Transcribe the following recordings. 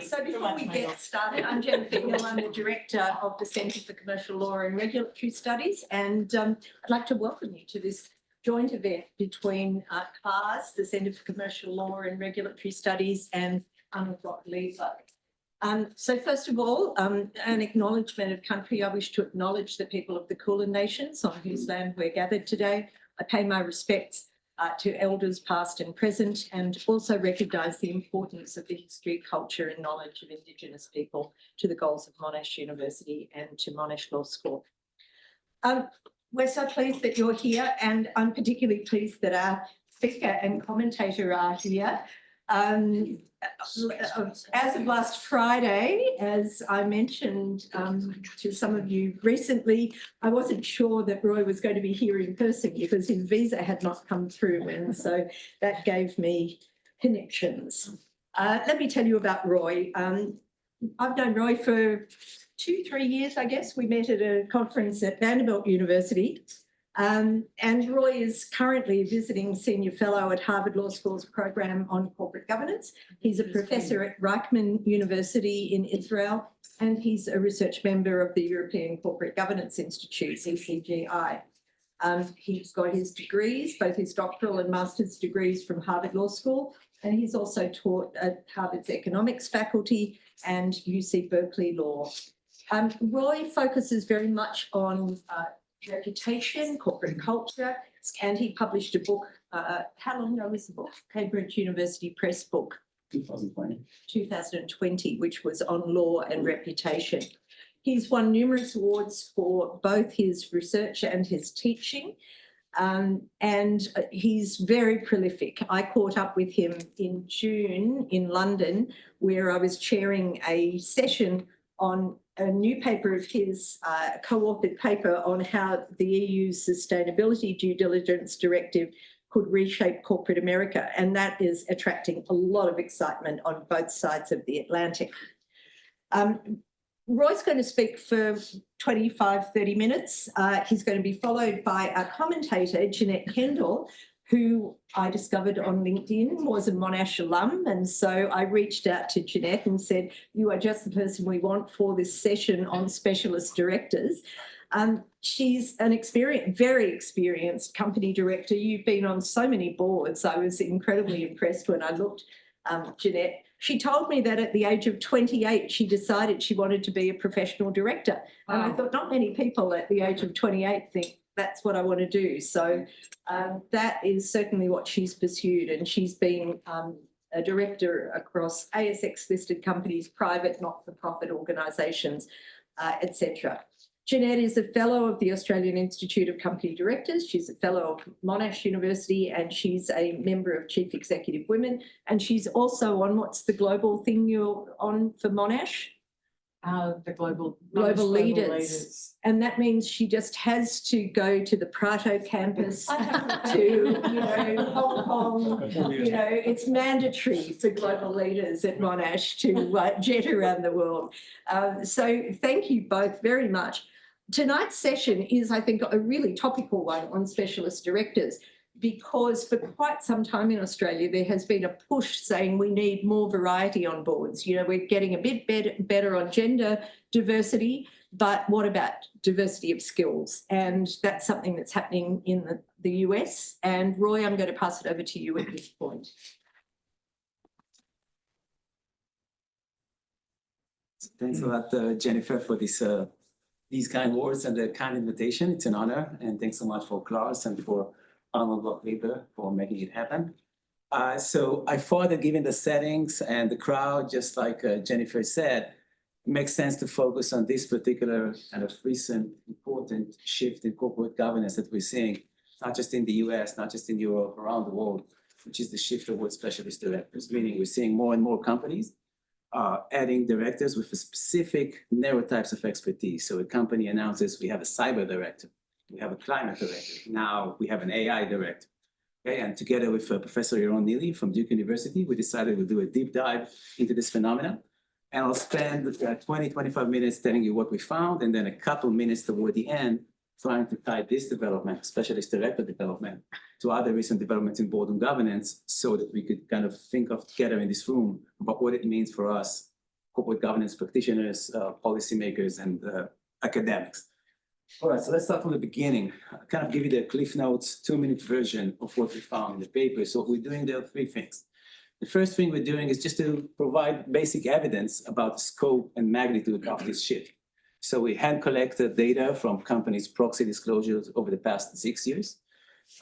So before we get started, I'm Janette Kendall. I'm the Director of the Centre for Commercial Law and Regulatory Studies, and I'd like to welcome you to this joint event between CLARS, the Centre for Commercial Law and Regulatory Studies, and Arnold Bloch Leibler. So first of all, an acknowledgement of country. I wish to acknowledge the people of the Kulin Nations on whose land we're gathered today. I pay my respects to elders past and present, and also recognise the importance of the history, culture and knowledge of Indigenous people to the goals of Monash University and to Monash Law School. We're so pleased that you're here, and I'm particularly pleased that our speaker and commentator are here. As of last Friday, as I mentioned to some of you recently, I wasn't sure that Roy was going to be here in person because his visa had not come through, and so that gave me connections. Let me tell you about Roy. I've known Roy for 2-3 years, I guess. We met at a conference at Vanderbilt University. And Roy is currently a visiting senior fellow at Harvard Law School's program on corporate governance. He's a professor at Reichman University in Israel, and he's a research member of the European Corporate Governance Institute, ECGI. He's got his degrees, both his doctoral and master's degrees from Harvard Law School, and he's also taught at Harvard's economics faculty and UC Berkeley Law. Roy focuses very much on reputation, corporate culture, and he published a book. How long ago was the book? Cambridge University Press book. 2020, which was on law and reputation. He's won numerous awards for both his research and his teaching, and he's very prolific. I caught up with him in June in London, where I was chairing a session on a new paper of his, co-authored paper on how the EU's Sustainability Due Diligence Directive could reshape corporate America. And that is attracting a lot of excitement on both sides of the Atlantic. Roy's going to speak for 25-30 minutes. He's going to be followed by our commentator, Janette Kendall, who I discovered on LinkedIn was a Monash alum. And so I reached out to Janette and said, you are just the person we want for this session on specialist directors. She's an very experienced company director. You've been on so many boards. I was incredibly impressed when I looked, Janette. She told me that at the age of 28, she decided she wanted to be a professional director. Wow. And I thought not many people at the age of 28 think that's what I want to do. So that is certainly what she's pursued. And she's been a director across ASX-listed companies, private, not-for-profit organisations, etc. Janette is a fellow of the Australian Institute of Company Directors. She's a fellow of Monash University, and she's a member of Chief Executive Women. And she's also on, what's the global thing you're on for Monash? The global leaders. And that means she just has to go to the Prato campus to, Hong Kong. It's mandatory for global leaders at Monash to jet around the world. So thank you both very much. Tonight's session is, I think, a really topical one on specialist directors, because for quite some time in Australia, there has been a push saying we need more variety on boards. We're getting a bit better on gender diversity, but what about diversity of skills? And that's something that's happening in the US. And Roy, I'm going to pass it over to you at this point. Thanks a lot, Jennifer, for these kind words and the kind invitation. It's an honor. And thanks so much for CLARS and for Arnold Bloch Leibler for making it happen. So I thought that given the settings and the crowd, just like Jennifer said, it makes sense to focus on this particular kind of recent important shift in corporate governance that we're seeing, not just in the US, not just in Europe, around the world, which is the shift towards specialist directors, meaning we're seeing more and more companies adding directors with a specific narrow types of expertise. So a company announces we have a cyber director, we have a climate director, now we have an AI director. Okay, and together with Professor Yaron Nili from Duke University, we decided we'll do a deep dive into this phenomenon. And I'll spend 20-25 minutes telling you what we found, and then a couple minutes toward the end trying to tie this development, specialist director development, to other recent developments in board and governance so that we could kind of think of together in this room about what it means for us, corporate governance practitioners, policymakers, and academics. All right, so let's start from the beginning. I'll kind of give you the Cliff Notes 2-minute version of what we found in the paper. So what we're doing, there are 3 things. The first thing we're doing is just to provide basic evidence about the scope and magnitude of this shift. So we hand collected data from companies' proxy disclosures over the past 6 years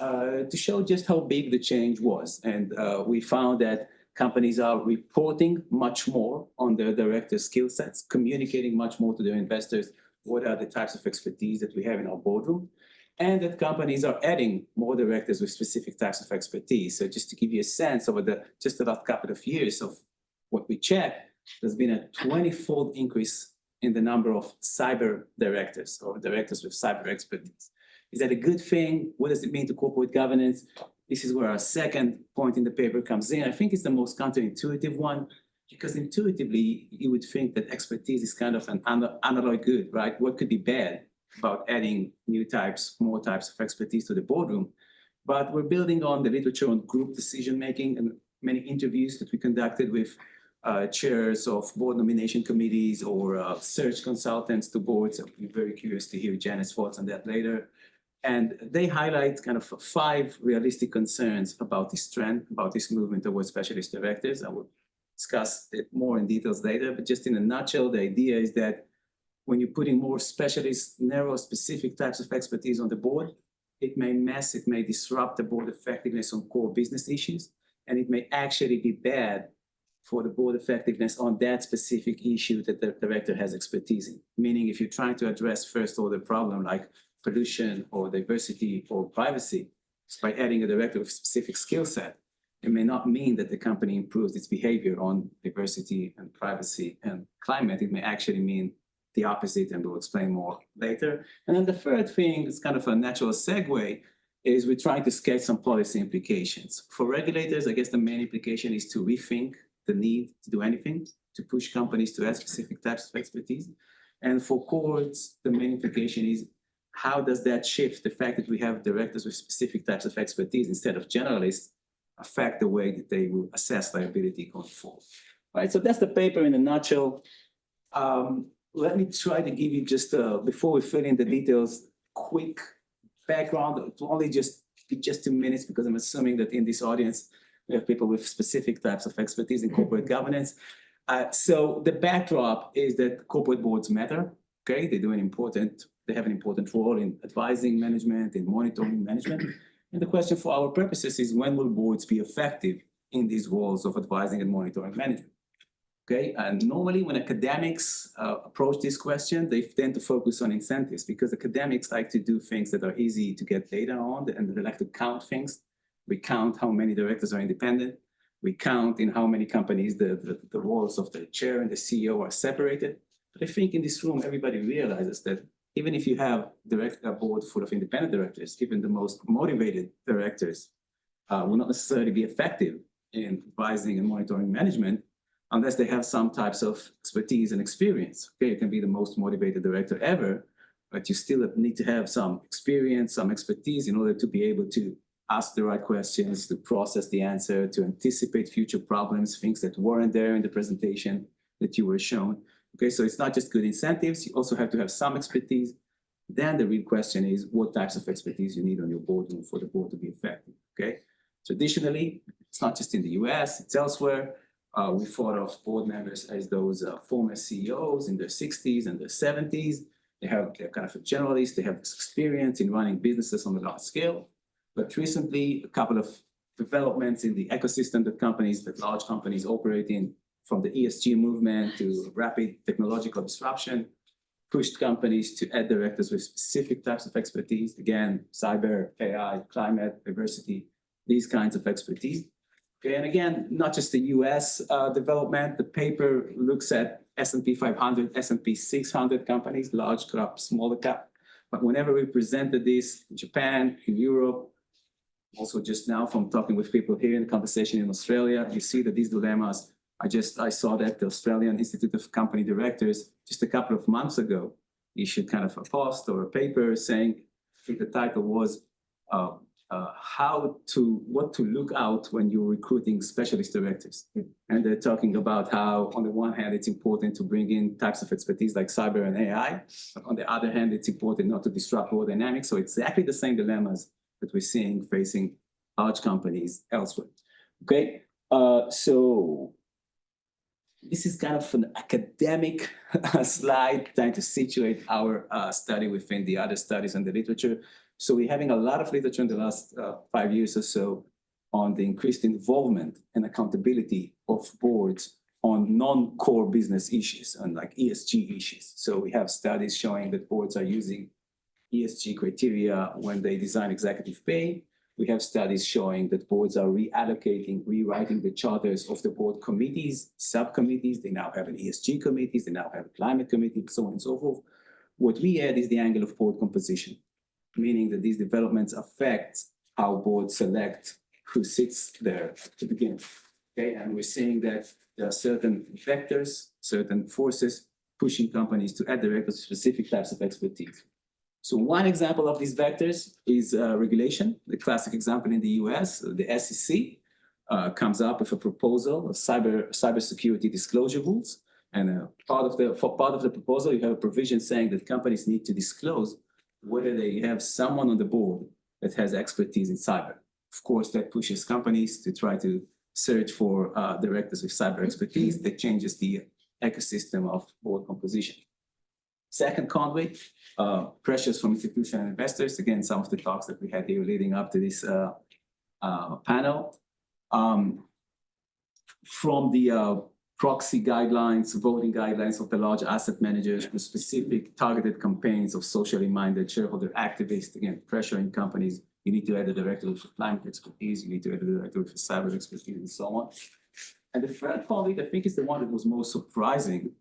to show just how big the change was. And we found that companies are reporting much more on their director skill sets, communicating much more to their investors what are the types of expertise that we have in our boardroom, and that companies are adding more directors with specific types of expertise. So just to give you a sense, over just the last couple of years of what we checked, there's been a 20-fold increase in the number of cyber directors or directors with cyber expertise. Is that a good thing? What does it mean to corporate governance? This is where our second point in the paper comes in. I think it's the most counterintuitive one, because intuitively, you would think that expertise is kind of an unalloyed good, right? What could be bad about adding new types, more types of expertise to the boardroom? But we're building on the literature on group decision-making and many interviews that we conducted with chairs of board nomination committees or search consultants to boards. I'll be very curious to hear Janette's thoughts on that later. And they highlight kind of 5 realistic concerns about this trend, about this movement towards specialist directors. I will discuss it more in details later, but just in a nutshell, the idea is that when you're putting more specialist, narrow, specific types of expertise on the board, it may disrupt the board effectiveness on core business issues, and it may actually be bad for the board effectiveness on that specific issue that the director has expertise in. Meaning if you're trying to address first order problem like pollution or diversity or privacy, just by adding a director with specific skill set, it may not mean that the company improves its behavior on diversity and privacy and climate. It may actually mean the opposite, and we'll explain more later. And then the third thing is kind of a natural segue, is we're trying to sketch some policy implications. For regulators, I guess the main implication is to rethink the need to do anything, to push companies to add specific types of expertise. And for courts, the main implication is how does that shift, the fact that we have directors with specific types of expertise instead of generalists, affect the way that they will assess liability going forward. Right, so that's the paper in a nutshell. Let me try to give you just, before we fill in the details, quick background. It will only just be just 2 minutes because I'm assuming that in this audience, we have people with specific types of expertise in corporate governance. So the backdrop is that corporate boards matter, okay? They have an important role in advising management, in monitoring management. And the question for our purposes is, when will boards be effective in these roles of advising and monitoring management? Okay, and normally when academics approach this question, they tend to focus on incentives, because academics like to do things that are easy to get data on, and they like to count things. We count how many directors are independent. We count in how many companies the roles of the chair and the CEO are separated. But I think in this room, everybody realizes that even if you have a board full of independent directors, even the most motivated directors will not necessarily be effective in advising and monitoring management unless they have some types of expertise and experience. Okay, you can be the most motivated director ever, but you still need to have some experience, some expertise in order to be able to ask the right questions, to process the answer, to anticipate future problems, things that weren't there in the presentation that you were shown. Okay, so it's not just good incentives, you also have to have some expertise. Then the real question is what types of expertise you need on your boardroom for the board to be effective, okay? Traditionally, it's not just in the US, it's elsewhere. We thought of board members as those former CEOs in their 60s and their 70s. They're kind of a generalist, they have this experience in running businesses on a large scale. But recently, a couple of developments in the ecosystem that large companies operate in, from the ESG movement to rapid technological disruption, pushed companies to add directors with specific types of expertise. Again, cyber, AI, climate, diversity, these kinds of expertise. Okay, and again, not just the US development. The paper looks at S&P 500, S&P 600 companies, large cap, smaller cap. But whenever we presented this in Japan, in Europe, also just now from talking with people here in the conversation in Australia, you see that these dilemmas, I saw that the Australian Institute of Company Directors just a couple of months ago issued kind of a post or a paper saying, I think the title was what to look out when you're recruiting specialist directors. And they're talking about how, on the one hand, it's important to bring in types of expertise like cyber and AI. But on the other hand, it's important not to disrupt power dynamics. So exactly the same dilemmas that we're seeing facing large companies elsewhere. Okay, so this is kind of an academic slide trying to situate our study within the other studies and the literature. So we're having a lot of literature in the last 5 years or so on the increased involvement and accountability of boards on non-core business issues and like ESG issues. So we have studies showing that boards are using ESG criteria when they design executive pay. We have studies showing that boards are reallocating, rewriting the charters of the board committees, subcommittees. They now have an ESG committees, they now have a climate committee, so on and so forth. What we add is the angle of board composition, meaning that these developments affect how boards select who sits there to begin. Okay, and we're seeing that there are certain vectors, certain forces pushing companies to add directors to specific types of expertise. So one example of these vectors is regulation. The classic example in the US, the SEC comes up with a proposal of cybersecurity disclosure rules. And for part of the proposal, you have a provision saying that companies need to disclose whether they have someone on the board that has expertise in cyber. Of course, that pushes companies to try to search for directors with cyber expertise. That changes the ecosystem of board composition. Second conduit, pressures from institutional investors. Again, some of the talks that we had here leading up to this panel. From the proxy guidelines, voting guidelines of the large asset managers to specific targeted campaigns of socially minded shareholder activists, again, pressuring companies. You need to add a director with climate expertise, you need to add a director with cyber expertise, and so on. And the third conduit, I think, is the one that was most surprising,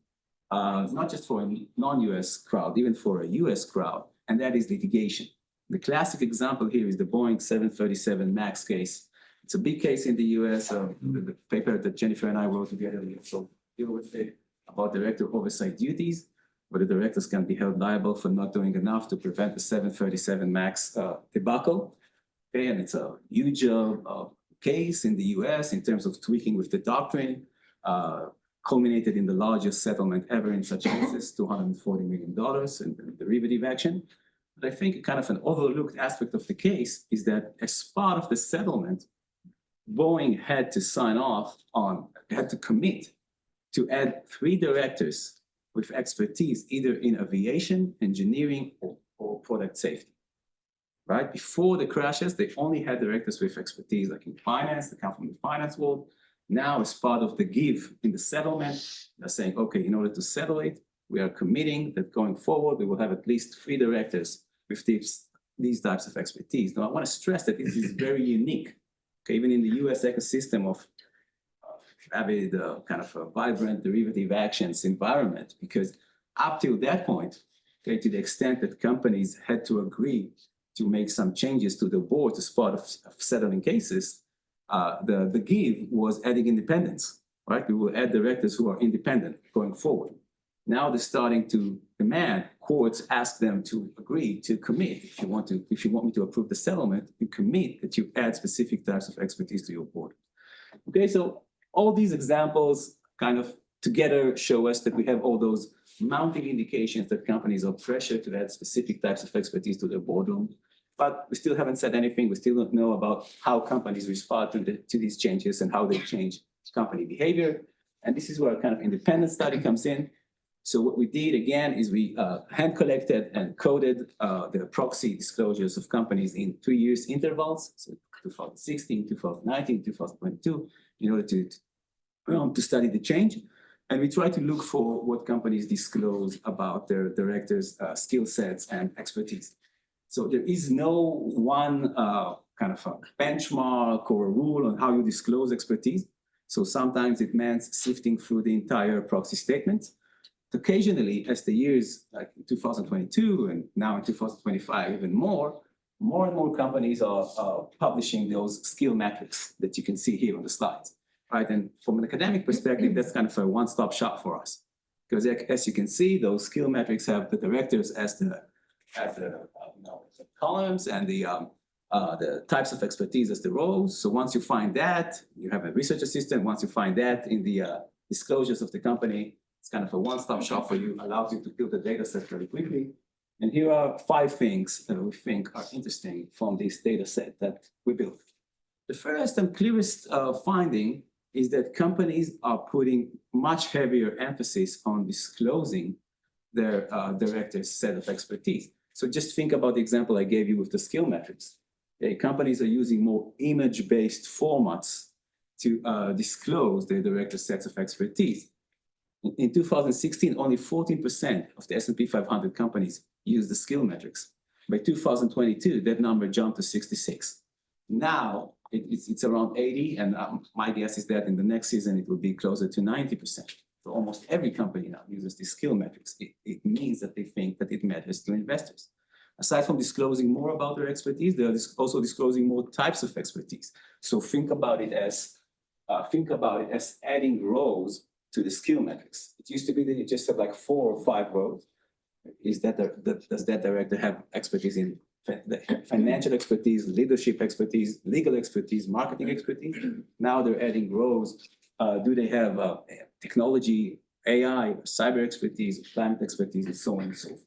not just for a non-US crowd, even for a US crowd, and that is litigation. The classic example here is the Boeing 737 MAX case. It's a big case in the US. The paper that Jennifer and I wrote together, we also deal with it about director oversight duties, where the directors can be held liable for not doing enough to prevent the 737 MAX debacle. Okay, and it's a huge case in the US in terms of tweaking with the doctrine, culminated in the largest settlement ever in such cases, $240 million in derivative action. But I think kind of an overlooked aspect of the case is that as part of the settlement, Boeing had to commit to add 3 directors with expertise either in aviation, engineering, or product safety. Right? Before the crashes, they only had directors with expertise like in finance, they come from the finance world. Now, as part of the give in the settlement, they're saying, okay, in order to settle it, we are committing that going forward, we will have at least 3 directors with these types of expertise. Now, I want to stress that this is very unique. Okay, even in the US ecosystem of avid kind of a vibrant derivative actions environment, because up till that point, okay, to the extent that companies had to agree to make some changes to the board as part of settling cases, the give was adding independence, right? We will add directors who are independent going forward. Now they're starting to demand courts ask them to agree to commit. If you want me to approve the settlement, you commit that you add specific types of expertise to your board. Okay, so all these examples kind of together show us that we have all those mounting indications that companies are pressured to add specific types of expertise to their boardroom. But we still haven't said anything. We still don't know about how companies respond to these changes and how they change company behavior. And this is where a kind of independent study comes in. So what we did again is we hand collected and coded the proxy disclosures of companies in 3 years intervals, so 2016, 2019, 2022, in order to study the change. And we try to look for what companies disclose about their directors' skill sets and expertise. So there is no one kind of a benchmark or a rule on how you disclose expertise. So sometimes it means sifting through the entire proxy statement. Occasionally, as the years like in 2022 and now in 2025, even more and more companies are publishing those skill metrics that you can see here on the slides, right? And from an academic perspective, that's kind of a one-stop shop for us. Because as you can see, those skill metrics have the directors as the columns and the types of expertise as the rows. So once you find that, you have a research assistant. Once you find that in the disclosures of the company, it's kind of a one-stop shop for you, allows you to build the data set very quickly. And here are 5 things that we think are interesting from this data set that we built. The first and clearest finding is that companies are putting much heavier emphasis on disclosing their director's set of expertise. So just think about the example I gave you with the skill metrics. Companies are using more image-based formats to disclose their director's sets of expertise. In 2016, only 14% of the S&P 500 companies used the skill metrics. By 2022, that number jumped to 66. Now, it's around 80, and my guess is that in the next season, it will be closer to 90%. So almost every company now uses the skill metrics. It means that they think that it matters to investors. Aside from disclosing more about their expertise, they're also disclosing more types of expertise. So think about it as adding rows to the skill metrics. It used to be that you just have like 4 or 5 rows. Does that director have expertise in financial expertise, leadership expertise, legal expertise, marketing expertise? Now they're adding rows. Do they have technology, AI, cyber expertise, climate expertise, and so on and so forth?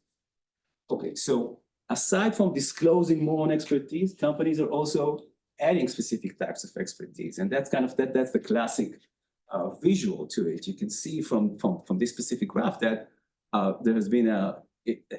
Okay, so aside from disclosing more on expertise, companies are also adding specific types of expertise, and that's that's the classic visual to it. You can see from this specific graph that there has been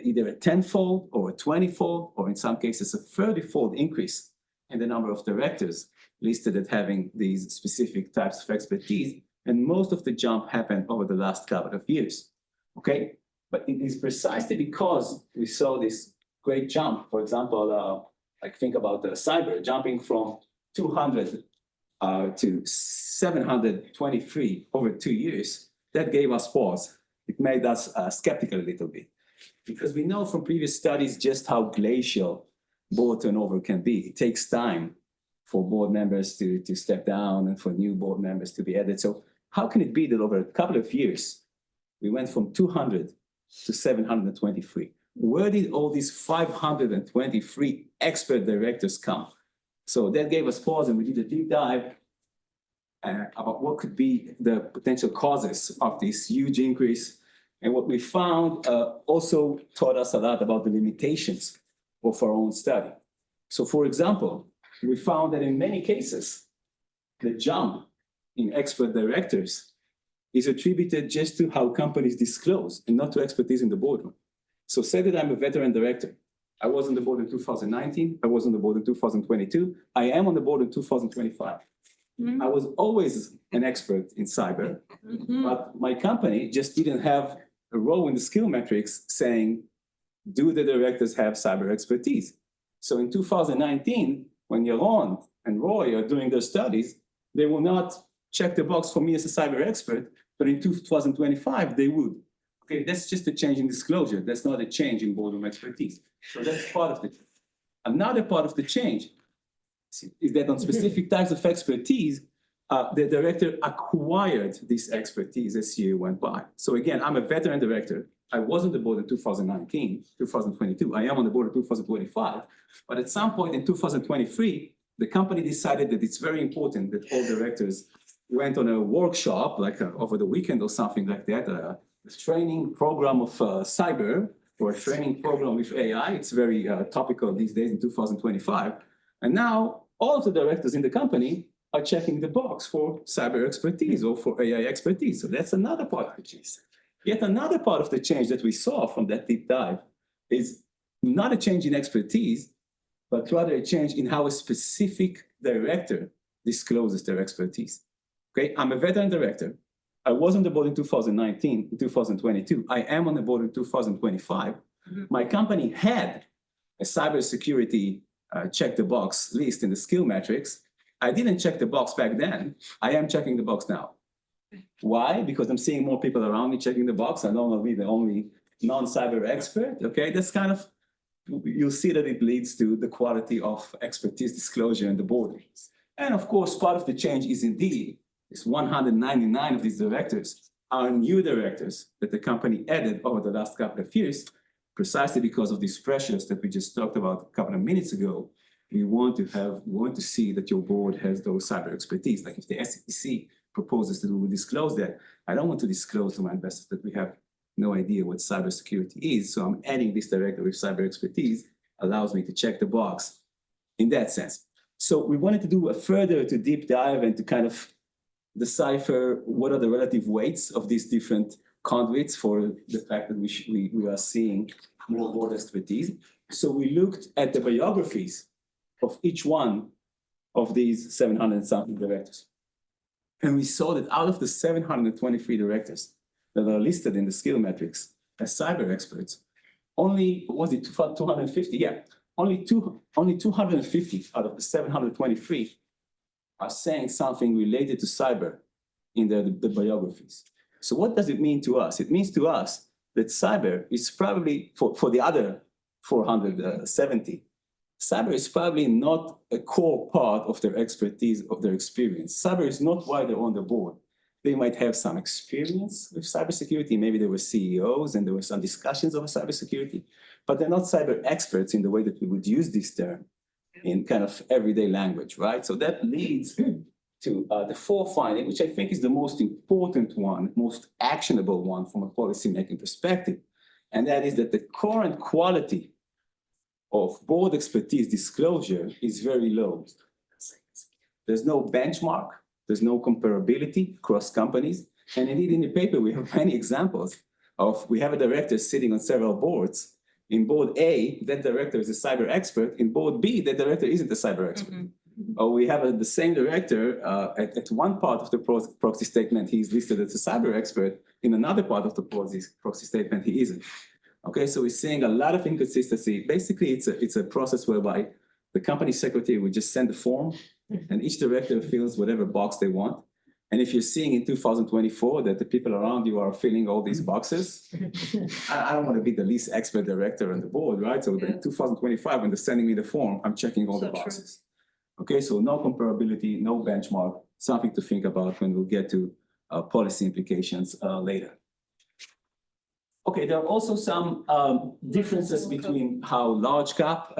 either a 10-fold or a 20-fold, or in some cases a 30-fold increase in the number of directors listed as having these specific types of expertise. And most of the jump happened over the last couple of years. Okay, but it is precisely because we saw this great jump. For example, like think about the cyber jumping from 200 to 723 over 2 years. That gave us pause. It made us skeptical a little bit, because we know from previous studies just how glacial board turnover can be. It takes time for board members to step down and for new board members to be added. So how can it be that over a couple of years, we went from 200 to 723? Where did all these 523 expert directors come? So that gave us pause, and we did a deep dive about what could be the potential causes of this huge increase. And what we found also taught us a lot about the limitations of our own study. So for example, we found that in many cases, the jump in expert directors is attributed just to how companies disclose and not to expertise in the boardroom. So say that I'm a veteran director. I was on the board in 2019. I was on the board in 2022. I am on the board in 2025. Mm-hmm. I was always an expert in cyber, but my company just didn't have a row in the skill metrics saying, do the directors have cyber expertise? So in 2019, when Yaron and Roy are doing their studies, they will not check the box for me as a cyber expert, but in 2025, they would. Okay, that's just a change in disclosure. That's not a change in boardroom expertise. So that's part of it. Another part of the change is that on specific types of expertise, the director acquired this expertise as year went by. So again, I'm a veteran director. I was on the board in 2019, 2022. I am on the board in 2025. But at some point in 2023, the company decided that it's very important that all directors went on a workshop, like over the weekend or something like that, a training program of cyber, or a training program with AI. It's very topical these days in 2025. And now all of the directors in the company are checking the box for cyber expertise or for AI expertise. So that's another part of the change. Yet another part of the change that we saw from that deep dive is not a change in expertise, but rather a change in how a specific director discloses their expertise. Okay, I'm a veteran director. I was on the board in 2019, in 2022. I am on the board in 2025. My company had a cybersecurity check the box list in the skill metrics. I didn't check the box back then. I am checking the box now. Why? Because I'm seeing more people around me checking the box. I don't want to be the only non-cyber expert. Okay, that's kind of, you'll see that it leads to the quality of expertise disclosure in the board. And of course, part of the change is indeed this 199 of these directors are new directors that the company added over the last couple of years, precisely because of these pressures that we just talked about a couple of minutes ago. We want to see that your board has those cyber expertise. Like if the SEC proposes that we will disclose that, I don't want to disclose to my investors that we have no idea what cybersecurity is. So I'm adding this director with cyber expertise, allows me to check the box in that sense. So we wanted to do a further to deep dive and to kind of decipher what are the relative weights of these different conduits for the fact that we are seeing more board expertise. So we looked at the biographies of each one of these 700 something directors. And we saw that out of the 723 directors that are listed in the skill metrics as cyber experts, only, was it 250? Yeah, only 250 out of the 723 are saying something related to cyber in the biographies. So what does it mean to us? It means to us that cyber is probably, for the other 470, cyber is probably not a core part of their expertise, of their experience. Cyber is not why they're on the board. They might have some experience with cybersecurity. Maybe they were CEOs and there were some discussions over cybersecurity, but they're not cyber experts in the way that we would use this term in kind of everyday language, right? So that leads to the fourth finding, which I think is the most important one, most actionable one from a policymaking perspective. And that is that the current quality of board expertise disclosure is very low. There's no benchmark, there's no comparability across companies. And indeed in the paper, we have many examples of, we have a director sitting on several boards. In board A, that director is a cyber expert. In board B, that director isn't a cyber expert. Or we have the same director at one part of the proxy statement, he's listed as a cyber expert. In another part of the proxy statement, he isn't. Okay, so we're seeing a lot of inconsistency. Basically, it's a process whereby the company secretary would just send a form and each director fills whatever box they want. And if you're seeing in 2024 that the people around you are filling all these boxes, I don't want to be the least expert director on the board, right? So in 2025, when they're sending me the form, I'm checking all the boxes. Okay, so no comparability, no benchmark, something to think about when we'll get to policy implications later. Okay, there are also some differences between how large cap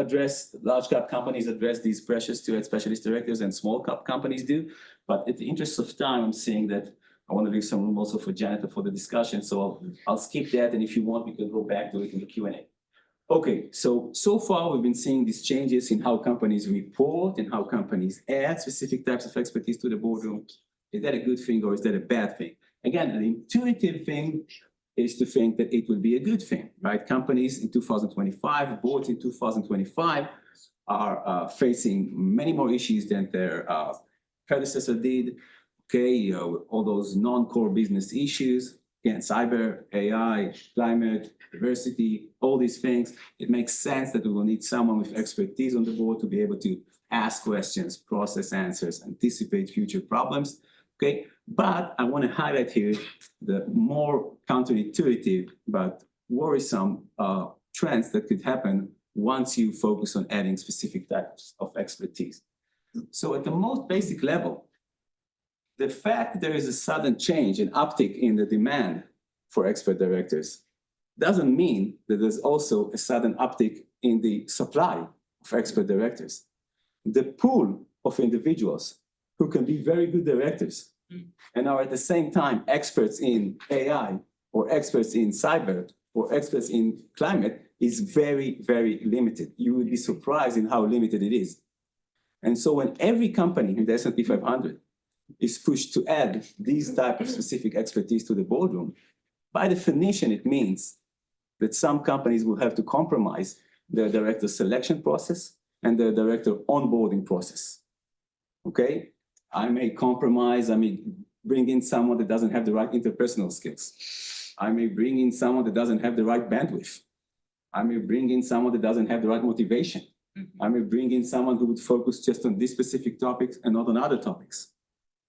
companies address these pressures to add specialist directors and small cap companies do. But in the interest of time, I'm saying that I want to leave some room also for Janette for the discussion. So I'll skip that. And if you want, we can go back to it in the Q&A. Okay, so far we've been seeing these changes in how companies report and how companies add specific types of expertise to the boardroom. Is that a good thing or is that a bad thing? Again, an intuitive thing is to think that it will be a good thing, right? Companies in 2025, boards in 2025 are facing many more issues than their predecessor did. Okay, all those non-core business issues, again, cyber, AI, climate, diversity, all these things. It makes sense that we will need someone with expertise on the board to be able to ask questions, process answers, anticipate future problems. Okay, but I want to highlight here the more counterintuitive but worrisome trends that could happen once you focus on adding specific types of expertise. So at the most basic level, the fact that there is a sudden change, an uptick in the demand for expert directors doesn't mean that there's also a sudden uptick in the supply of expert directors. The pool of individuals who can be very good directors and are at the same time experts in AI or experts in cyber or experts in climate is very, very limited. You would be surprised in how limited it is. And so when every company in the S&P 500 is pushed to add these type of specific expertise to the boardroom, by definition, it means that some companies will have to compromise their director selection process and their director onboarding process. Okay? I may compromise, I may bring in someone that doesn't have the right interpersonal skills. I may bring in someone that doesn't have the right bandwidth. I may bring in someone that doesn't have the right motivation. I may bring in someone who would focus just on this specific topics and not on other topics.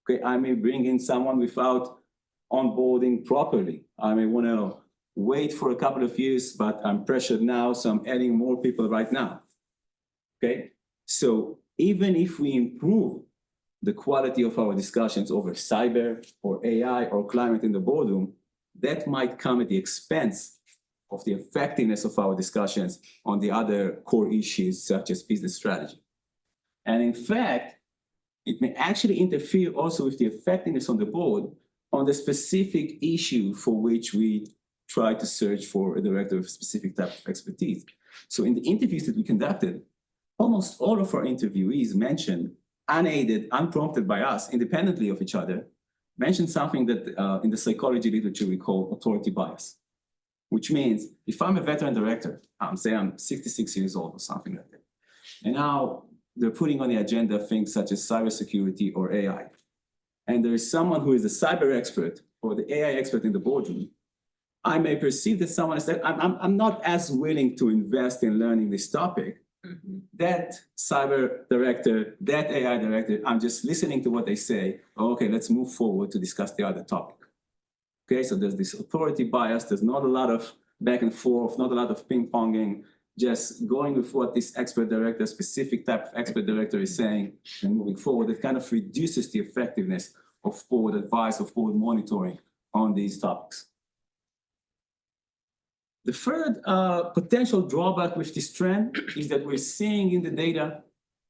Okay, I may bring in someone without onboarding properly. I may want to wait for a couple of years, but I'm pressured now, so I'm adding more people right now. Okay, so even if we improve the quality of our discussions over cyber or AI or climate in the boardroom, that might come at the expense of the effectiveness of our discussions on the other core issues such as business strategy. And in fact, it may actually interfere also with the effectiveness on the board on the specific issue for which we try to search for a director of a specific type of expertise. So in the interviews that we conducted, almost all of our interviewees mentioned, unaided, unprompted by us, independently of each other, mentioned something that in the psychology literature we call authority bias, which means if I'm a veteran director, say I'm 66 years old or something like that, and now they're putting on the agenda things such as cybersecurity or AI, and there is someone who is a cyber expert or the AI expert in the boardroom, I may perceive that someone is that I'm not as willing to invest in learning this topic. That cyber director, that AI director, I'm just listening to what they say. Oh, okay, let's move forward to discuss the other topic. Okay, so there's this authority bias. There's not a lot of back and forth, not a lot of ping-ponging, just going with what this expert director, specific type of expert director is saying and moving forward. It kind of reduces the effectiveness of board advice, of board monitoring on these topics. The third potential drawback with this trend is that we're seeing in the data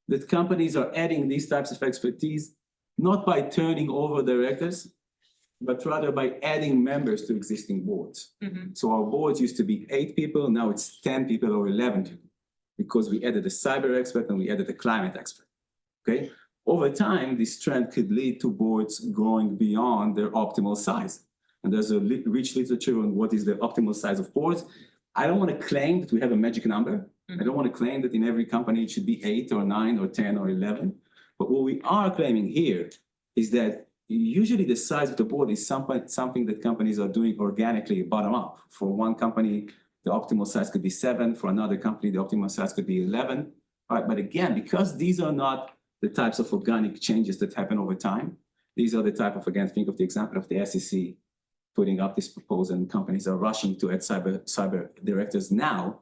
that companies are adding these types of expertise, not by turning over directors, but rather by adding members to existing boards. So our boards used to be 8 people, now it's 10 people or 11 people, because we added a cyber expert and we added a climate expert, okay? Over time, this trend could lead to boards growing beyond their optimal size. And there's a rich literature on what is the optimal size of boards. I don't want to claim that we have a magic number. I don't want to claim that in every company it should be 8 or 9 or 10 or 11. But what we are claiming here is that usually the size of the board is something that companies are doing organically, bottom up. For one company, the optimal size could be 7. For another company, the optimal size could be 11. All right, but again, because these are not the types of organic changes that happen over time, these are the type of, again, think of the example of the SEC putting up this proposal, and companies are rushing to add cyber directors now.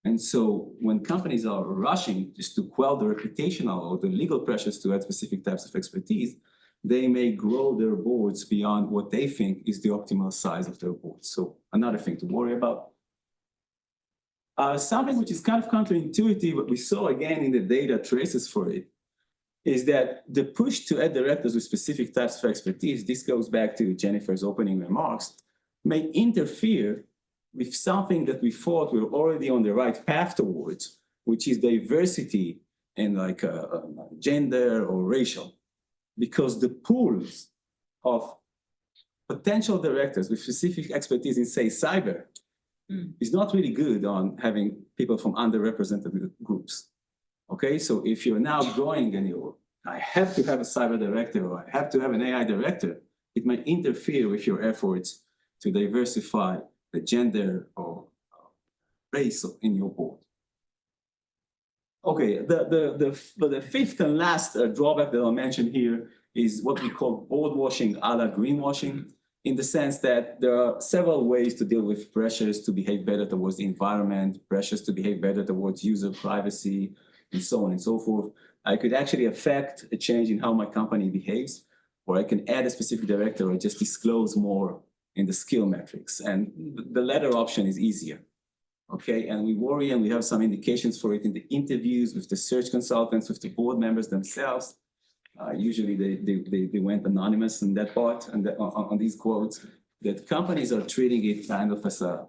And so when companies are rushing just to quell the reputational or the legal pressures to add specific types of expertise, they may grow their boards beyond what they think is the optimal size of their boards. So another thing to worry about. Something which is kind of counterintuitive, but we saw again in the data traces for it, is that the push to add directors with specific types of expertise, this goes back to Jennifer's opening remarks, may interfere with something that we thought we were already on the right path towards, which is diversity in like gender or racial. Because the pools of potential directors with specific expertise in, say, cyber is not really good on having people from underrepresented groups. Okay, so if you're now growing and I have to have a cyber director or I have to have an AI director, it might interfere with your efforts to diversify the gender or race in your board. Okay, the fifth and last drawback that I'll mention here is what we call board washing a la greenwashing, in the sense that there are several ways to deal with pressures to behave better towards the environment, pressures to behave better towards user privacy, and so on and so forth. I could actually affect a change in how my company behaves, or I can add a specific director or just disclose more in the skill metrics. And the latter option is easier. Okay, and we worry, and we have some indications for it in the interviews with the search consultants, with the board members themselves. Usually they went anonymous in that part and on these quotes, that companies are treating it kind of as a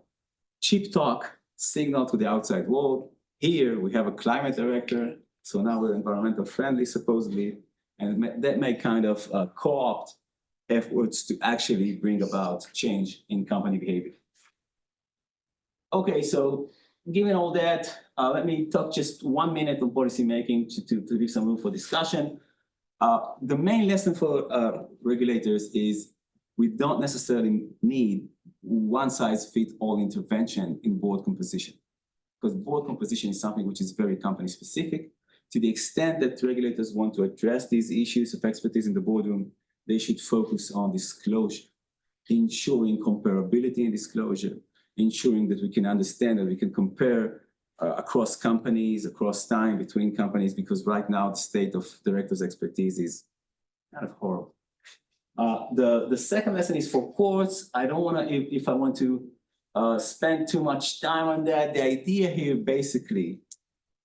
cheap talk signal to the outside world. Here we have a climate director, so now we're environmental friendly supposedly, and that may kind of co-opt efforts to actually bring about change in company behavior. Okay, so given all that, let me talk just 1 minute on policymaking to leave some room for discussion. The main lesson for regulators is we don't necessarily need one-size-fits-all intervention in board composition, because board composition is something which is very company specific. To the extent that regulators want to address these issues of expertise in the boardroom, they should focus on disclosure, ensuring comparability in disclosure, ensuring that we can understand that we can compare across companies, across time, between companies, because right now the state of directors' expertise is kind of horrible. The second lesson is for courts. I don't want to, if I want to spend too much time on that, the idea here basically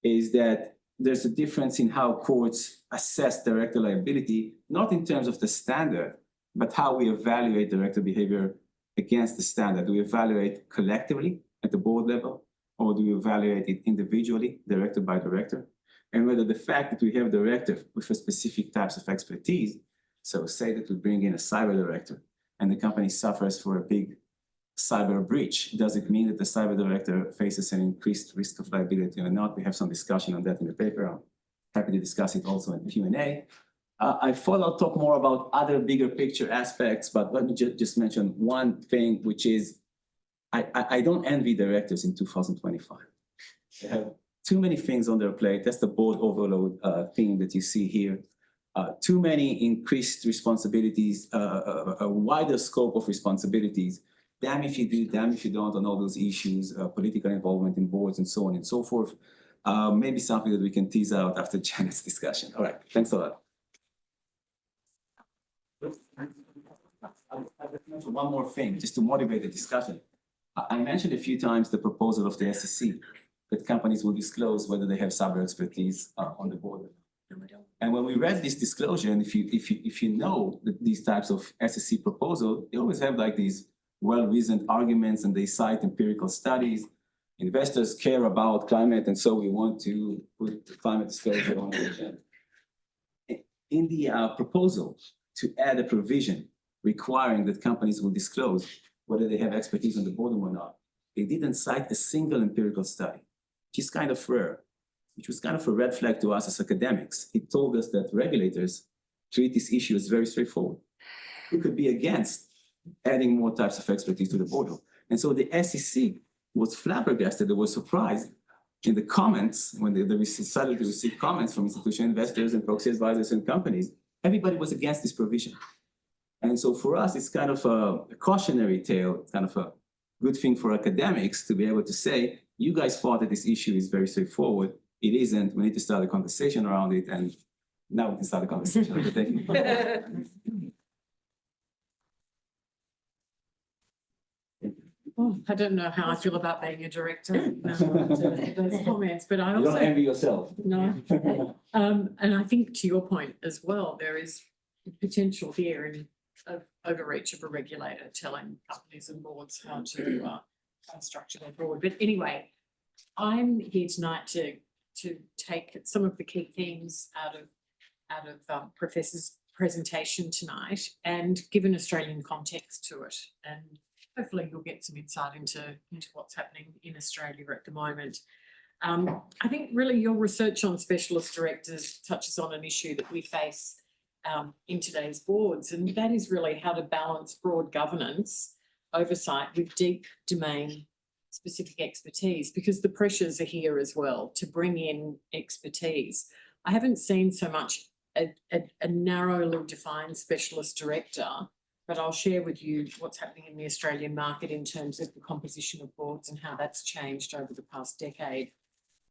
is that there's a difference in how courts assess director liability, not in terms of the standard, but how we evaluate director behavior against the standard. Do we evaluate collectively at the board level, or do we evaluate it individually, director by director? And whether the fact that we have a director with a specific types of expertise, so say that we bring in a cyber director and the company suffers for a big cyber breach, does it mean that the cyber director faces an increased risk of liability or not? We have some discussion on that in the paper. I'm happy to discuss it also in Q&A. I thought I'll talk more about other bigger picture aspects, but let me just mention one thing, which is I don't envy directors in 2025. They have too many things on their plate. That's the board overload theme that you see here. Too many increased responsibilities, a wider scope of responsibilities. Damn if you do, damn if you don't on all those issues, political involvement in boards and so on and so forth. Maybe something that we can tease out after Janette's discussion. All right, thanks a lot. I'll mention one more thing, just to motivate the discussion. I mentioned a few times the proposal of the SEC that companies will disclose whether they have cyber expertise on the board. And when we read this disclosure, and if you know that these types of SEC proposal, they always have like these well-reasoned arguments, and they cite empirical studies. Investors care about climate, and so we want to put the climate disclosure on the agenda. In the proposal to add a provision requiring that companies will disclose whether they have expertise on the board or not, they didn't cite a single empirical study, which is kind of rare, which was kind of a red flag to us as academics. It told us that regulators treat this issue as very straightforward. We could be against adding more types of expertise to the board. And so the SEC was flabbergasted, they were surprised in the comments, when they decided to receive comments from institutional investors and proxy advisors and companies, everybody was against this provision. And so for us, it's kind of a cautionary tale. It's kind of a good thing for academics to be able to say, you guys thought that this issue is very straightforward. It isn't. We need to start a conversation around it. And now we can start a conversation. Thank you. Oh, I don't know how I feel about being a director. Those comments, but I You also don't envy yourself. no. And I think to your point as well, there is potential here in of overreach of a regulator telling companies and boards how to structure their board. But anyway, I'm here tonight to take some of the key themes out of Professor's presentation tonight and give an Australian context to it. And hopefully you'll get some insight into what's happening in Australia at the moment. I think really your research on specialist directors touches on an issue that we face in today's boards, and that is really how to balance broad governance oversight with deep domain specific expertise, because the pressures are here as well to bring in expertise. I haven't seen so much a narrowly defined specialist director, but I'll share with you what's happening in the Australian market in terms of the composition of boards and how that's changed over the past decade.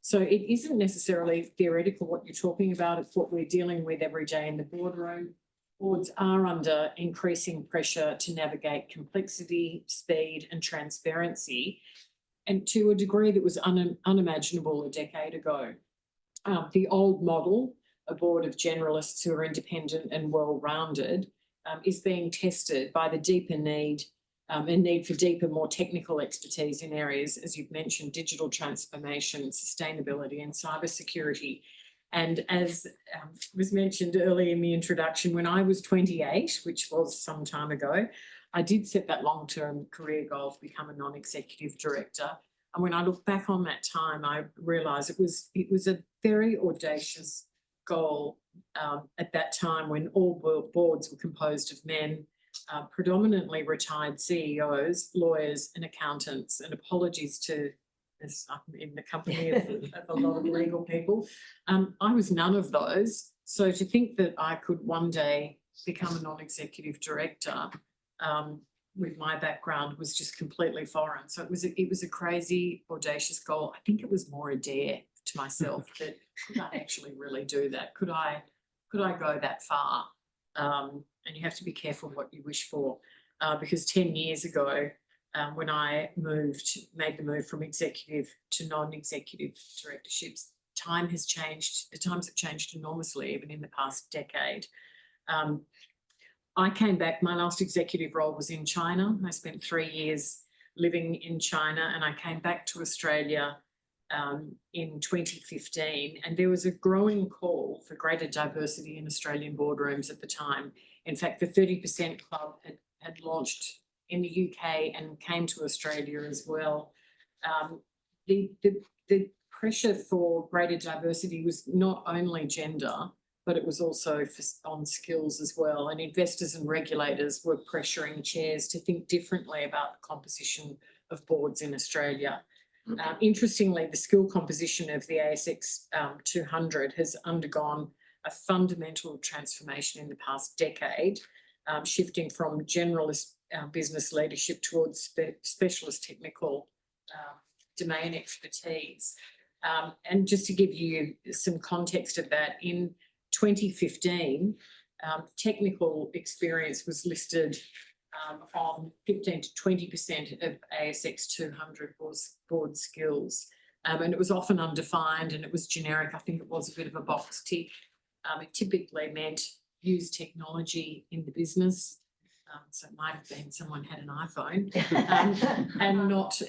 So it isn't necessarily theoretical what you're talking about, it's what we're dealing with every day in the boardroom. Boards are under increasing pressure to navigate complexity, speed and transparency, and to a degree that was unimaginable a decade ago. The old model, a board of generalists who are independent and well-rounded, is being tested by the deeper need and need for deeper, more technical expertise in areas, as you've mentioned, digital transformation, sustainability and cybersecurity. And as was mentioned earlier in the introduction, when I was 28, which was some time ago, I did set that long-term career goal to become a non-executive director. And when I look back on that time, I realised it was a very audacious goal at that time, when all boards were composed of men, predominantly retired CEOs, lawyers and accountants, and apologies to this, I'm in the company of a lot of legal people. I was none of those. So to think that I could one day become a non-executive director with my background was just completely foreign. So it was a crazy, audacious goal. I think it was more a dare to myself that could I actually really do that? Could I go that far? And you have to be careful what you wish for, because 10 years ago, when I made the move from executive to non-executive directorships, time has changed. The times have changed enormously, even in the past decade. I came back, my last executive role was in China. I spent 3 years living in China, and I came back to Australia in 2015, and there was a growing call for greater diversity in Australian boardrooms at the time. In fact, the 30% Club had launched in the UK and came to Australia as well. The pressure for greater diversity was not only gender, but it was also on skills as well. And investors and regulators were pressuring chairs to think differently about the composition of boards in Australia. Interestingly, the skill composition of the ASX 200 has undergone a fundamental transformation in the past decade, shifting from generalist business leadership towards specialist technical domain expertise. And just to give you some context of that, in 2015, technical experience was listed on 15 to 20% of ASX 200 board skills. And it was often undefined and it was generic. I think it was a bit of a box tick. It typically meant use technology in the business. So it might have been someone had an iPhone and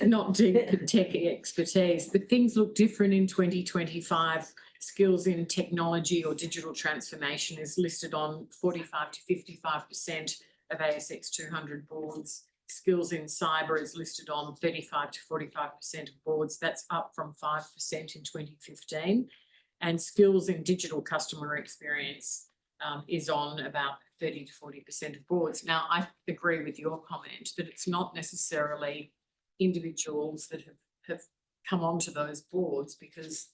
not deep tech expertise. But things look different in 2025. Skills in technology or digital transformation is listed on 45 to 55% of ASX 200 boards. Skills in cyber is listed on 35 to 45% of boards. That's up from 5% in 2015. And skills in digital customer experience is on about 30 to 40% of boards. Now, I agree with your comment that it's not necessarily individuals that have come onto those boards because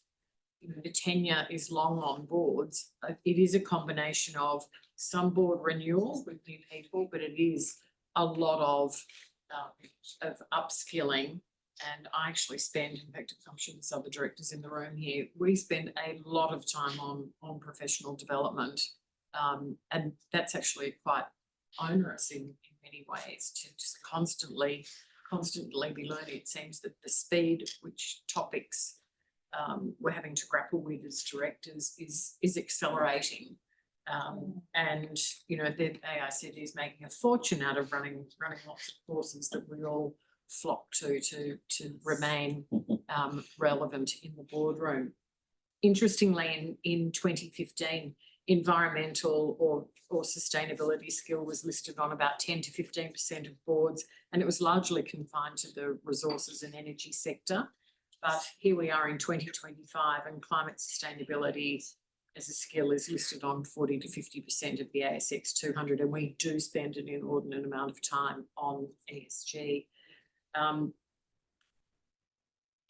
the tenure is long on boards. It is a combination of some board renewal with new people, but it is a lot of upskilling. And I actually spend, in fact, I'm sure there's other directors in the room here, we spend a lot of time on professional development. And that's actually quite onerous in many ways to just constantly be learning. It seems that the speed at which topics we're having to grapple with as directors is accelerating. And, you know, the AICD is making a fortune out of running lots of courses that we all flock to remain relevant in the boardroom. Interestingly, in 2015, environmental or sustainability skill was listed on about 10 to 15% of boards, and it was largely confined to the resources and energy sector. But here we are in 2025, and climate sustainability as a skill is listed on 40 to 50% of the ASX 200, and we do spend an inordinate amount of time on ESG.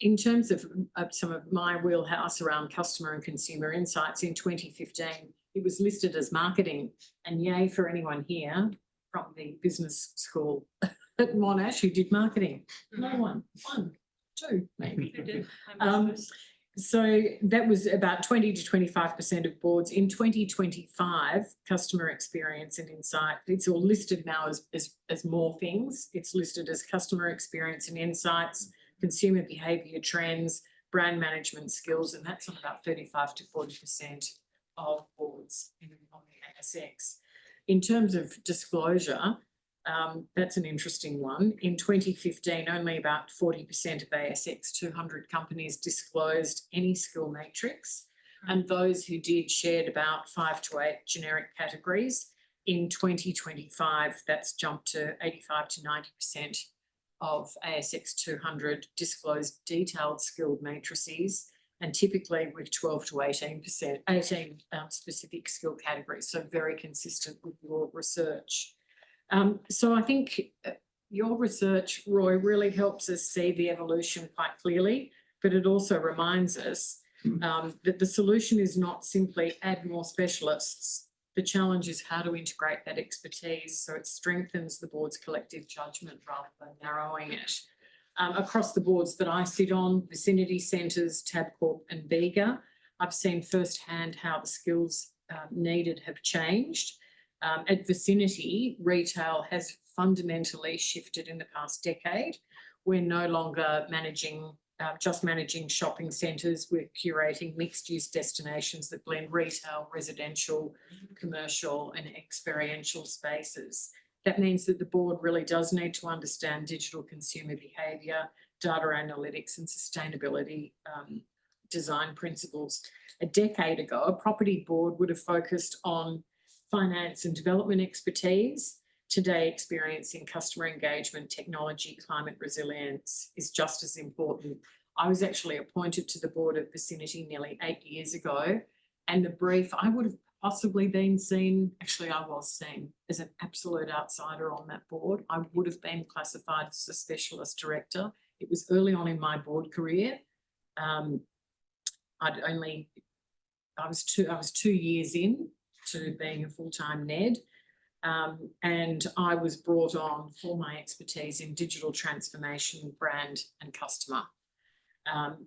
In terms of some of my wheelhouse around customer and consumer insights, in 2015, it was listed as marketing, and yay for anyone here from the business school at Monash who did marketing. No one, two maybe. So that was about 20 to 25% of boards. In 2025, customer experience and insight, it's all listed now as more things. It's listed as customer experience and insights, consumer behaviour trends, brand management skills, and that's on about 35 to 40% of boards on the ASX. In terms of disclosure, that's an interesting one. In 2015, only about 40% of ASX 200 companies disclosed any skill matrix, and those who did shared about 5 to 8 generic categories. In 2025, that's jumped to 85 to 90% of ASX 200 disclosed detailed skilled matrices, and typically with 12 to 18 specific skill categories, so very consistent with your research. So I think your research, Roy, really helps us see the evolution quite clearly, but it also reminds us that the solution is not simply add more specialists. The challenge is how to integrate that expertise so it strengthens the board's collective judgment rather than narrowing it. Across the boards that I sit on, Vicinity Centres, Tabcorp and Bega, I've seen firsthand how the skills needed have changed. At Vicinity, retail has fundamentally shifted in the past decade. We're no longer just managing shopping centres. We're curating mixed-use destinations that blend retail, residential, commercial and experiential spaces. That means that the board really does need to understand digital consumer behaviour, data analytics and sustainability design principles. A decade ago, a property board would have focused on finance and development expertise. Today, experience in customer engagement, technology, climate resilience is just as important. I was actually appointed to the board of Vicinity nearly 8 years ago, and the brief, I would have possibly been seen, actually I was seen as an absolute outsider on that board. I would have been classified as a specialist director. It was early on in my board career. I was 2 years in to being a full-time NED. And I was brought on for my expertise in digital transformation, brand and customer.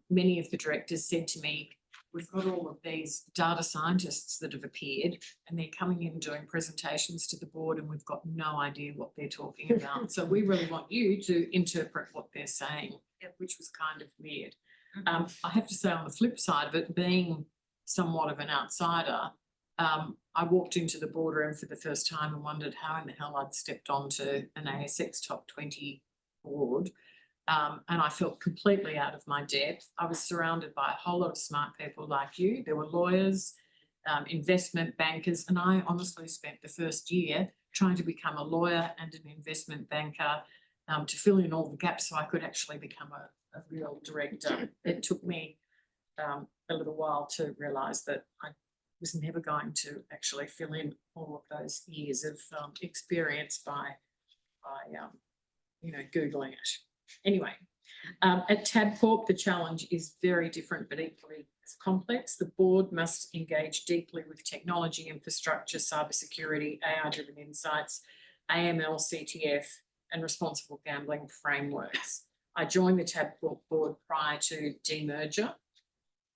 Many of the directors said to me, we've got all of these data scientists that have appeared and they're coming in doing presentations to the board and we've got no idea what they're talking about. So we really want you to interpret what they're saying, which was kind of weird. I have to say, on the flip side of it, being somewhat of an outsider, I walked into the boardroom for the first time and wondered how in the hell I'd stepped onto an ASX top 20 board. And I felt completely out of my depth. I was surrounded by a whole lot of smart people like you. There were lawyers, investment bankers, and I honestly spent the first year trying to become a lawyer and an investment banker to fill in all the gaps so I could actually become a real director. It took me a little while to realise that I was never going to actually fill in all of those years of experience by Googling it. Anyway, at Tabcorp, the challenge is very different but equally as complex. The board must engage deeply with technology, infrastructure, cybersecurity, AI-driven insights, AML, CTF, and responsible gambling frameworks. I joined the Tabcorp board prior to demerger,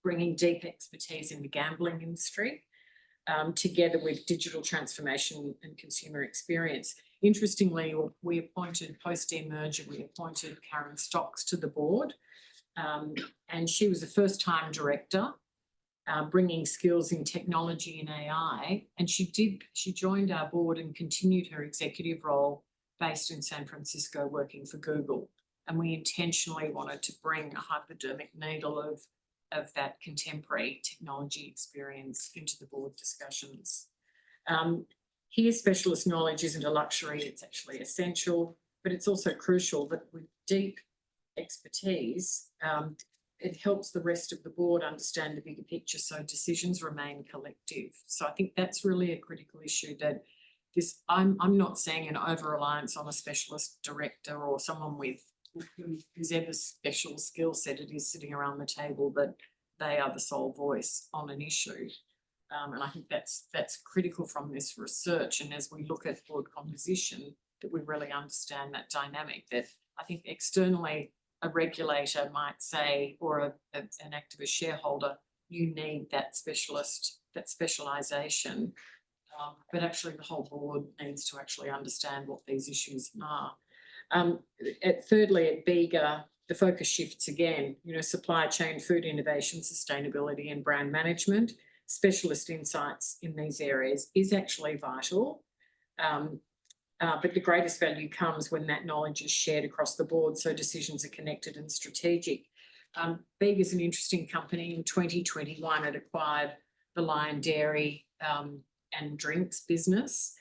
bringing deep expertise in the gambling industry, together with digital transformation and consumer experience. Interestingly, we appointed, post-demerger, we appointed Karen Stocks to the board, and she was a first-time director, bringing skills in technology and AI, and she joined our board and continued her executive role based in San Francisco working for Google. And we intentionally wanted to bring a hypodermic needle of that contemporary technology experience into the board discussions. Here, specialist knowledge isn't a luxury, it's actually essential, but it's also crucial that with deep expertise, it helps the rest of the board understand the bigger picture so decisions remain collective. So I think that's really a critical issue, that I'm not seeing an over-reliance on a specialist director or someone with whoever special skill set it is sitting around the table, that they are the sole voice on an issue. And I think that's critical from this research. And as we look at board composition, that we really understand that dynamic, that I think externally a regulator might say, or an activist shareholder, you need that specialist, that specialisation. But actually the whole board needs to actually understand what these issues are. Thirdly, at Bega, the focus shifts again, supply chain, food innovation, sustainability and brand management. Specialist insights in these areas is actually vital, but the greatest value comes when that knowledge is shared across the board so decisions are connected and strategic. Bega is an interesting company. In 2021, it acquired the Lion Dairy and Drinks business.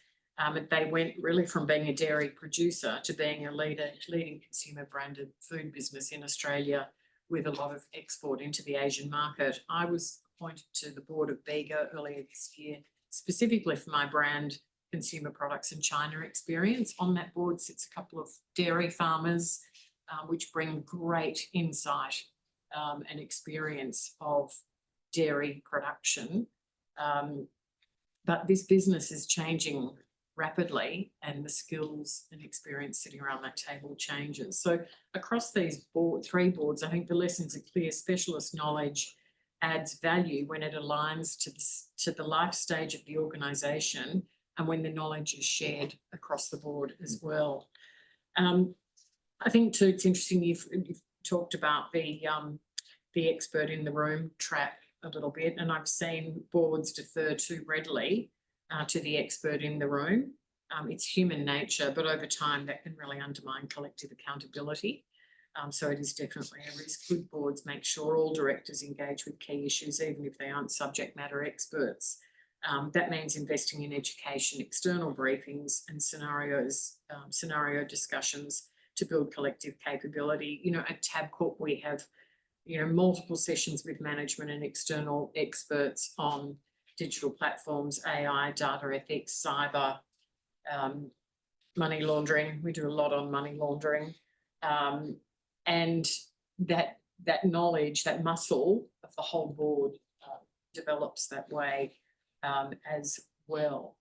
They went really from being a dairy producer to being a leading consumer branded food business in Australia with a lot of export into the Asian market. I was appointed to the board of Bega earlier this year, specifically for my brand consumer products and China experience. On that board sits a couple of dairy farmers, which bring great insight and experience of dairy production. But this business is changing rapidly and the skills and experience sitting around that table changes. So across these three boards, I think the lessons are clear. Specialist knowledge adds value when it aligns to the life stage of the organisation and when the knowledge is shared across the board as well. I think too, it's interesting you've talked about the expert in the room trap a little bit, and I've seen boards defer too readily to the expert in the room. It's human nature, but over time that can really undermine collective accountability. So it is definitely a risk. Good boards make sure all directors engage with key issues, even if they aren't subject matter experts. That means investing in education, external briefings and scenario discussions to build collective capability. You know, at Tabcorp we have, you know, multiple sessions with management and external experts on digital platforms, AI, data ethics, cyber, money laundering. We do a lot on money laundering. And that knowledge, that muscle of the whole board develops that way as well.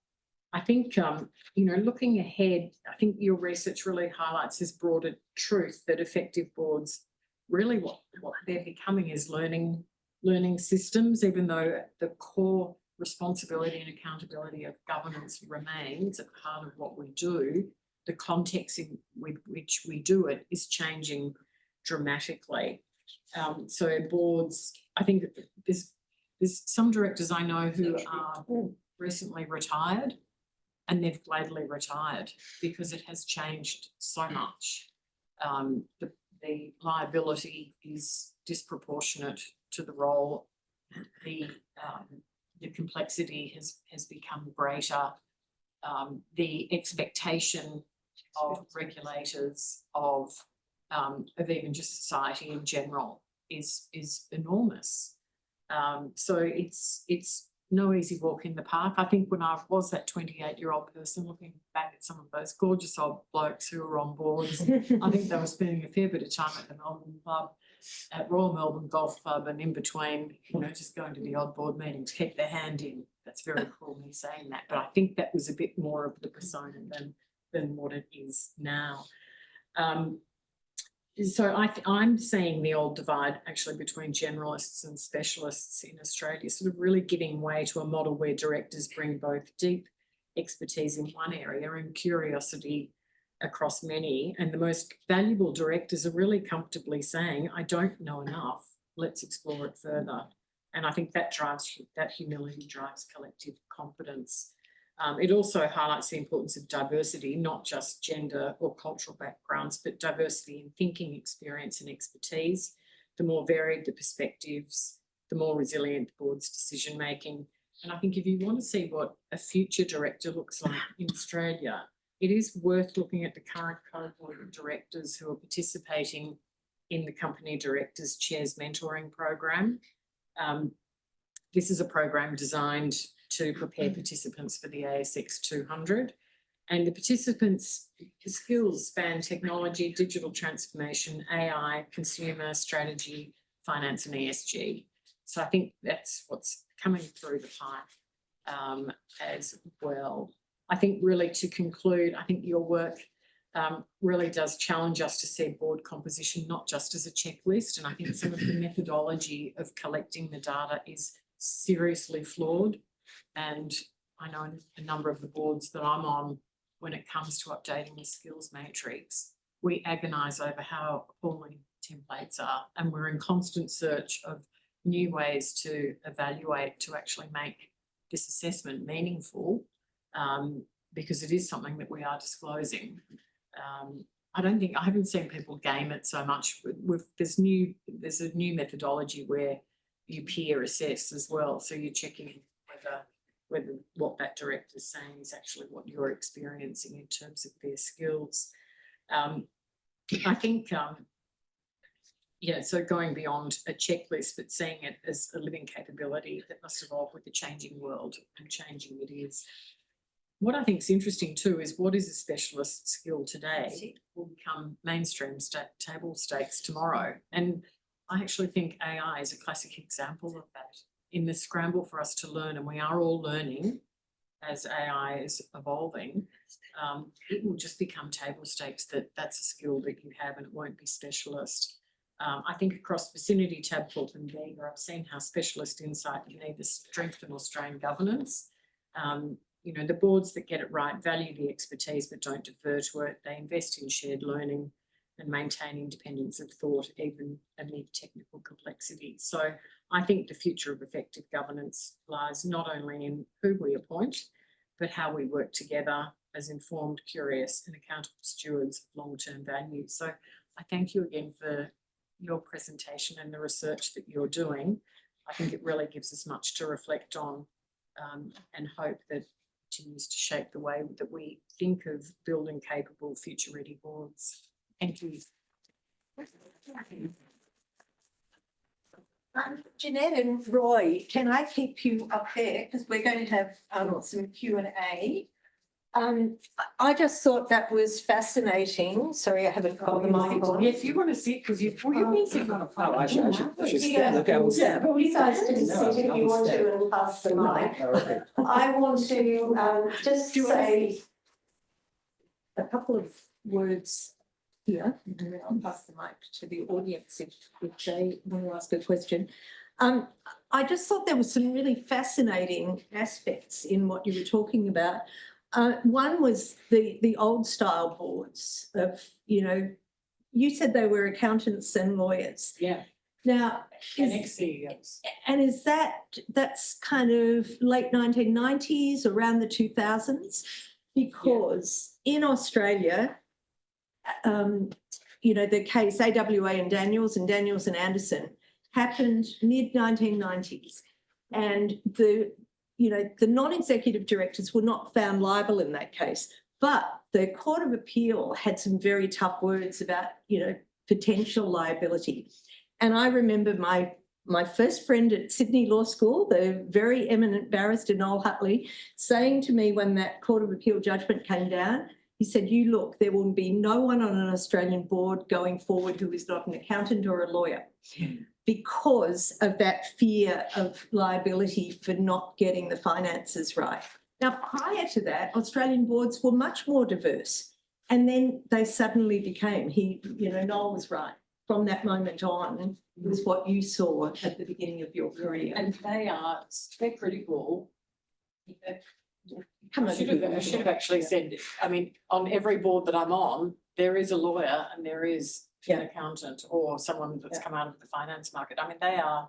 I think, you know, looking ahead, I think your research really highlights this broader truth that effective boards, really what they're becoming is learning systems, even though the core responsibility and accountability of governance remains at the heart of what we do. The context in which we do it is changing dramatically. So boards, I think there's some directors I know who are recently retired, and they've gladly retired because it has changed so much. The liability is disproportionate to the role. The complexity has become greater. The expectation of regulators, of even just society in general, is enormous. So it's no easy walk in the park. I think when I was that 28-year-old person looking back at some of those gorgeous old blokes who were on boards, I think they were spending a fair bit of time at the Melbourne Club, at Royal Melbourne Golf Club, and in between, you know, just going to the odd board meeting to keep their hand in. That's very cool me saying that, but I think that was a bit more of the persona than what it is now. So I'm seeing the old divide actually between generalists and specialists in Australia sort of really giving way to a model where directors bring both deep expertise in one area and curiosity across many. And the most valuable directors are really comfortably saying, I don't know enough, let's explore it further. And I think that humility drives collective confidence. It also highlights the importance of diversity, not just gender or cultural backgrounds, but diversity in thinking, experience and expertise. The more varied the perspectives, the more resilient the board's decision-making. And I think if you want to see what a future director looks like in Australia, it is worth looking at the current cohort of directors who are participating in the Company Directors Chairs Mentoring Program. This is a program designed to prepare participants for the ASX 200. And the participants' skills span technology, digital transformation, AI, consumer strategy, finance and ESG. So I think that's what's coming through the pipe as well. I think really to conclude, I think your work really does challenge us to see board composition not just as a checklist. And I think some of the methodology of collecting the data is seriously flawed. And I know a number of the boards that I'm on, when it comes to updating the skills matrix, we agonise over how appalling templates are, and we're in constant search of new ways to evaluate, to actually make this assessment meaningful, because it is something that we are disclosing. I haven't seen people game it so much. There's a new methodology where you peer assess as well, so you're checking whether what that director is saying is actually what you're experiencing in terms of their skills. I think, so going beyond a checklist, but seeing it as a living capability that must evolve with the changing world, and changing it is. What I think is interesting too is what is a specialist skill today will become mainstream table stakes tomorrow. And I actually think AI is a classic example of that. In the scramble for us to learn, and we are all learning as AI is evolving, it will just become table stakes that's a skill that you have, and it won't be specialist. I think across Vicinity, Tabcorp and Vega, I've seen how specialist insight can either strengthen or strain governance. you know, the boards that get it right value the expertise but don't defer to it. They invest in shared learning and maintain independence of thought, even amid technical complexity. So I think the future of effective governance lies not only in who we appoint, but how we work together as informed, curious and accountable stewards of long-term value. So I thank you again for your presentation and the research that you're doing. I think it really gives us much to reflect on, and hope that continues to shape the way that we think of building capable future-ready boards. Thank you. Janette and Roy, can I keep you up there? Because we're going to have some Q&A. I just thought that was fascinating. Sorry, I haven't got the mic on. Yes, you want to sit because you're busy. Oh, I should stand. Okay, I will stand. You guys can sit if you want to and pass the mic. I want to just say a couple of words here, and then I'll pass the mic to the audience if they want to ask a question. I just thought there were some really fascinating aspects in what you were talking about. One was the old style boards of, you know, you said they were accountants and lawyers. Yeah, Now, and ex-CEOs. and is that's kind of late 1990s, around the 2000s? Because in Australia, you know, the case AWA and Daniels and Anderson happened mid-1990s, and the non-executive directors were not found liable in that case, but the Court of Appeal had some very tough words about, you know, potential liability. And I remember my first friend at Sydney Law School, the very eminent barrister Noel Hutley, saying to me when that Court of Appeal judgment came down, he said, "You look, there will be no one on an Australian board going forward who is not an accountant or a lawyer," because of that fear of liability for not getting the finances right. Now, prior to that, Australian boards were much more diverse, and then they suddenly became, Noel was right. From that moment on was what you saw at the beginning of your career. And they're critical. Come I should have actually said, I mean, on every board that I'm on, there is a lawyer and there is an accountant or someone that's come out of the finance market. I mean, they are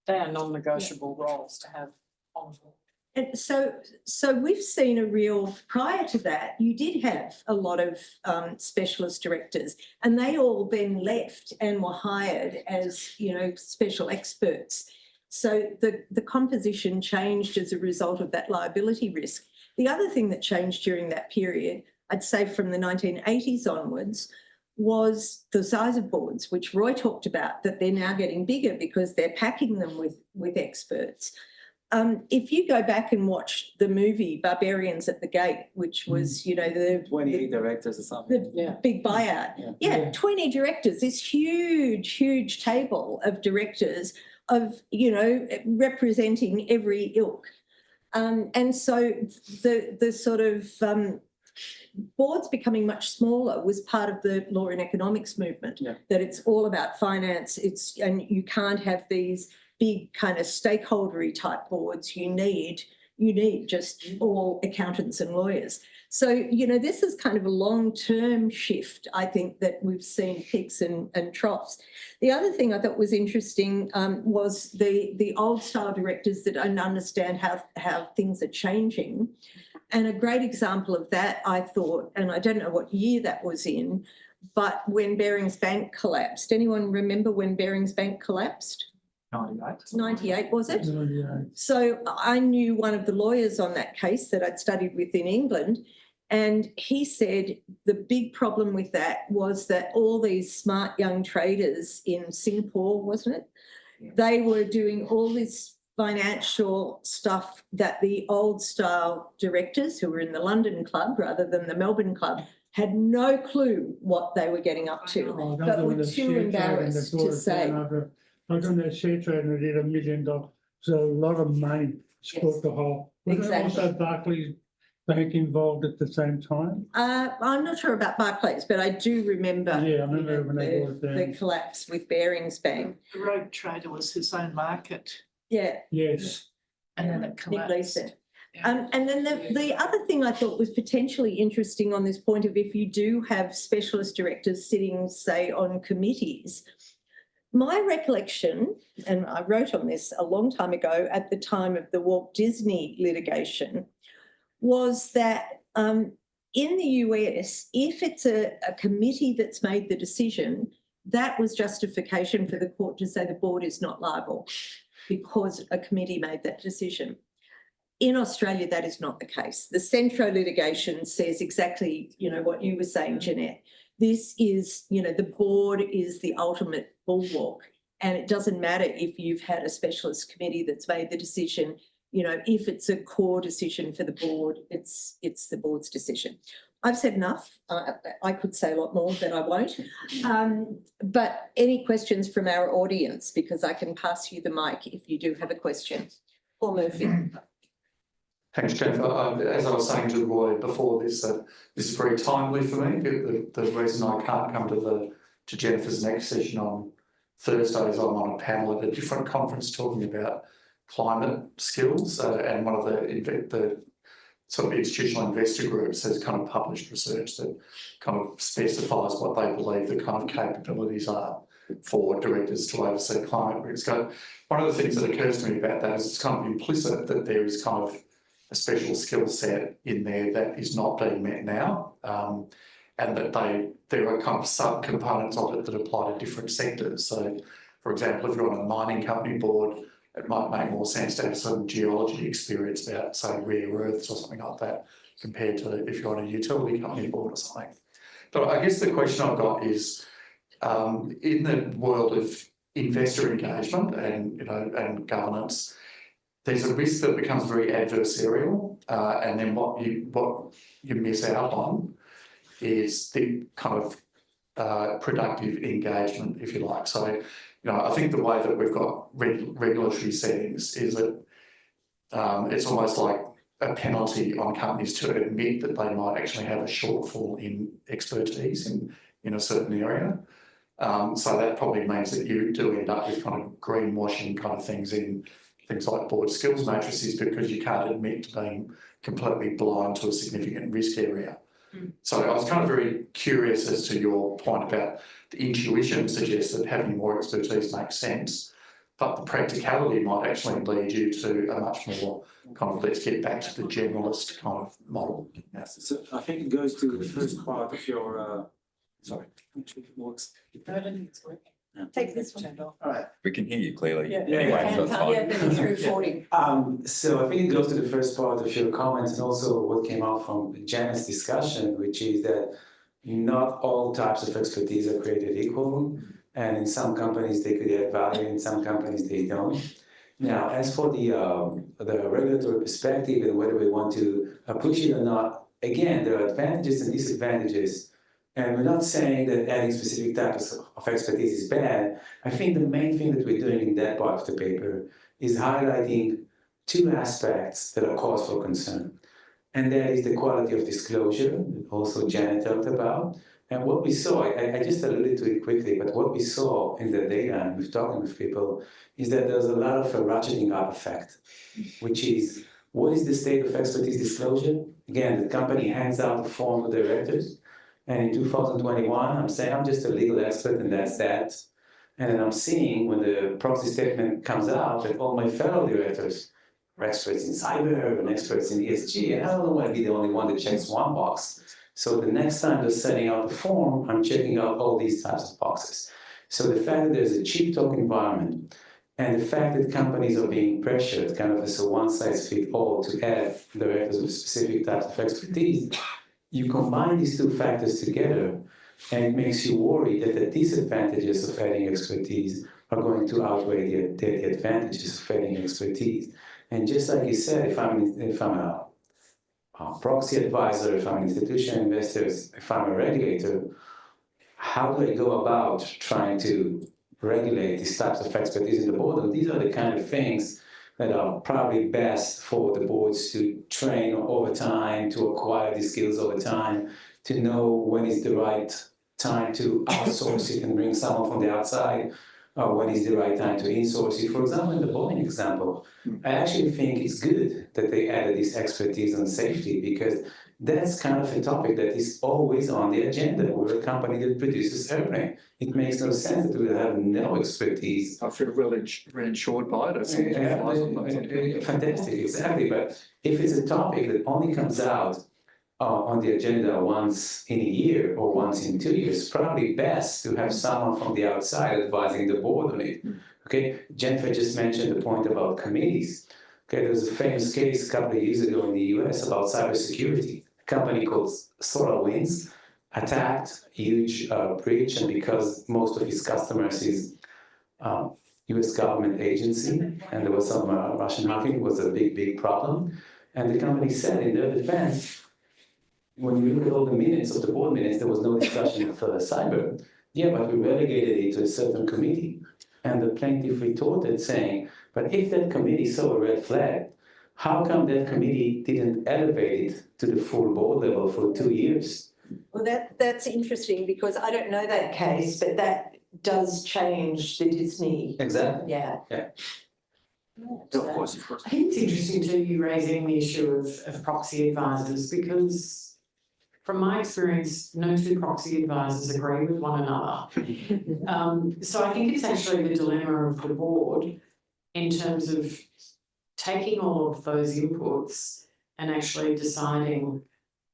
non-negotiable roles to have on board. And so we've seen a real, prior to that, you did have a lot of specialist directors, and they all then left and were hired as, you know, special experts. So the composition changed as a result of that liability risk. The other thing that changed during that period, I'd say from the 1980s onwards, was the size of boards, which Roy talked about, that they're now getting bigger because they're packing them with experts. If you go back and watch the movie Barbarians at the Gate, which was, you know, the 28 directors or something. the big buyout. Yeah, 20 directors, this huge table of directors of, you know, representing every ilk. And so the sort of boards becoming much smaller was part of the law and economics movement, that it's all about finance. And you can't have these big kind of stakeholdery type boards. You need just all accountants and lawyers. So, you know, this is kind of a long-term shift, I think, that we've seen peaks and troughs. The other thing I thought was interesting was the old style directors that don't understand how things are changing. And a great example of that, I thought, and I don't know what year that was in, but when Barings Bank collapsed. Anyone remember when Barings Bank collapsed? 98, was it? 98. So I knew one of the lawyers on that case that I'd studied with in England, and he said the big problem with that was that all these smart young traders in Singapore, wasn't it? Yeah. They were doing all this financial stuff that the old style directors who were in the London club rather than the Melbourne club had no clue what they were getting up to, but were too embarrassed to say. I was on that share trade and I did $1 million. So a lot of money sport the whole. Was there also Barclays Bank involved at the same time? I'm not sure about Barclays, but I do remember. Yeah, I remember when they bought it down. The collapse with Barings Bank. The Rogue Trader was his own market. Yeah. Yes. And then it collapsed. And then the other thing I thought was potentially interesting on this point of if you do have specialist directors sitting, say, on committees, my recollection, and I wrote on this a long time ago at the time of the Walt Disney litigation, was that in the US, if it's a committee that's made the decision, that was justification for the court to say the board is not liable because a committee made that decision. In Australia, that is not the case. The Centro litigation says exactly, what you were saying, Janette. This is, the board is the ultimate bulwark, and it doesn't matter if you've had a specialist committee that's made the decision. If it's a core decision for the board, it's the board's decision. I've said enough. I could say a lot more, but I won't. But any questions from our audience, because I can pass you the mic if you do have a question. Paul Murphy. Thanks, Jennifer. As I was saying to Roy before this, this is very timely for me. The reason I can't come to Jennifer's next session on Thursday is I'm on a panel at a different conference talking about climate skills, and one of the sort of institutional investor groups has kind of published research that kind of specifies what they believe the kind of capabilities are for directors to oversee climate risk. One of the things that occurs to me about that is it's kind of implicit that there is kind of a special skill set in there that is not being met now, and that there are kind of subcomponents of it that apply to different sectors. So, for example, if you're on a mining company board, it might make more sense to have some geology experience about, say, rare earths or something like that, compared to if you're on a utility company board or something. But I guess the question I've got is, in the world of investor engagement and governance, there's a risk that becomes very adversarial, and then what you miss out on is the kind of productive engagement, if you like. So, I think the way that we've got regulatory settings is that it's almost like a penalty on companies to admit that they might actually have a shortfall in expertise in a certain area. So that probably means that you do end up with kind of greenwashing kind of things in things like board skills matrices, because you can't admit to being completely blind to a significant risk area. So I was kind of very curious as to your point about the intuition suggests that having more expertise makes sense, but the practicality might actually lead you to a much more kind of let's get back to the generalist kind of model. Yes, so I think it goes to the first part of your, sorry, if it works. Take this one. All right. We can hear you clearly. Yeah. Anyway, so it's fine. Yeah, but it's recording. So I think it goes to the first part of your comments and also what came out from Janet's discussion, which is that not all types of expertise are created equal, and in some companies they could add value, in some companies they don't. Now, as for the regulatory perspective and whether we want to push it or not, again, there are advantages and disadvantages. And we're not saying that adding specific types of expertise is bad. I think the main thing that we're doing in that part of the paper is highlighting two aspects that are cause for concern. And that is the quality of disclosure, that also Janet talked about. And what we saw, I just alluded to it quickly, but what we saw in the data, and we've talking with people, is that there's a lot of a ratcheting up effect, which is, what is the state of expertise disclosure? Again, the company hands out the form to directors. And in 2021, I'm saying I'm just a legal expert and that's that. And then I'm seeing when the proxy statement comes out that all my fellow directors are experts in cyber and experts in ESG, and I don't want to be the only one that checks one box. So the next time they're sending out the form, I'm checking out all these types of boxes. So the fact that there's a cheap talk environment and the fact that companies are being pressured kind of as a one-size-fits-all to add directors with specific types of expertise, you combine these two factors together and it makes you worry that the disadvantages of adding expertise are going to outweigh the advantages of adding expertise. And just like you said, if I'm a proxy advisor, if I'm an institutional investor, if I'm a regulator, how do I go about trying to regulate these types of expertise in the board? And these are the kind of things that are probably best for the boards to train over time, to acquire these skills over time, to know when is the right time to outsource it and bring someone from the outside. when is the right time to insource it. For example, in the Boeing example, I actually think it's good that they added this expertise on safety, because that's kind of a topic that is always on the agenda. We're a company that produces airplane. It makes no sense that we have no expertise. I feel really reassured by it. It seems to flies on that. Fantastic, exactly. But if it's a topic that only comes out on the agenda once in a year or once in 2 years, probably best to have someone from the outside advising the board on it. Okay, Jennifer just mentioned the point about committees. Okay, there was a famous case a couple of years ago in the US about cybersecurity. A company called SolarWinds attacked a huge breach, and because most of its customers is US government agency, and there was some Russian hacking, was a big problem. And the company said in their defense, when you look at all the minutes of the board minutes, there was no discussion of cyber. Yeah, but we relegated it to a certain committee. And the plaintiff retorted saying, but if that committee saw a red flag, how come that committee didn't elevate it to the full board level for 2 years? Well, that's interesting, because I don't know that case, but that does change the Disney. Exactly. Yeah. Of course. I think it's interesting too, you raising the issue of proxy advisors, because from my experience, no two proxy advisors agree with one another. So I think it's actually the dilemma of the board in terms of taking all of those inputs and actually deciding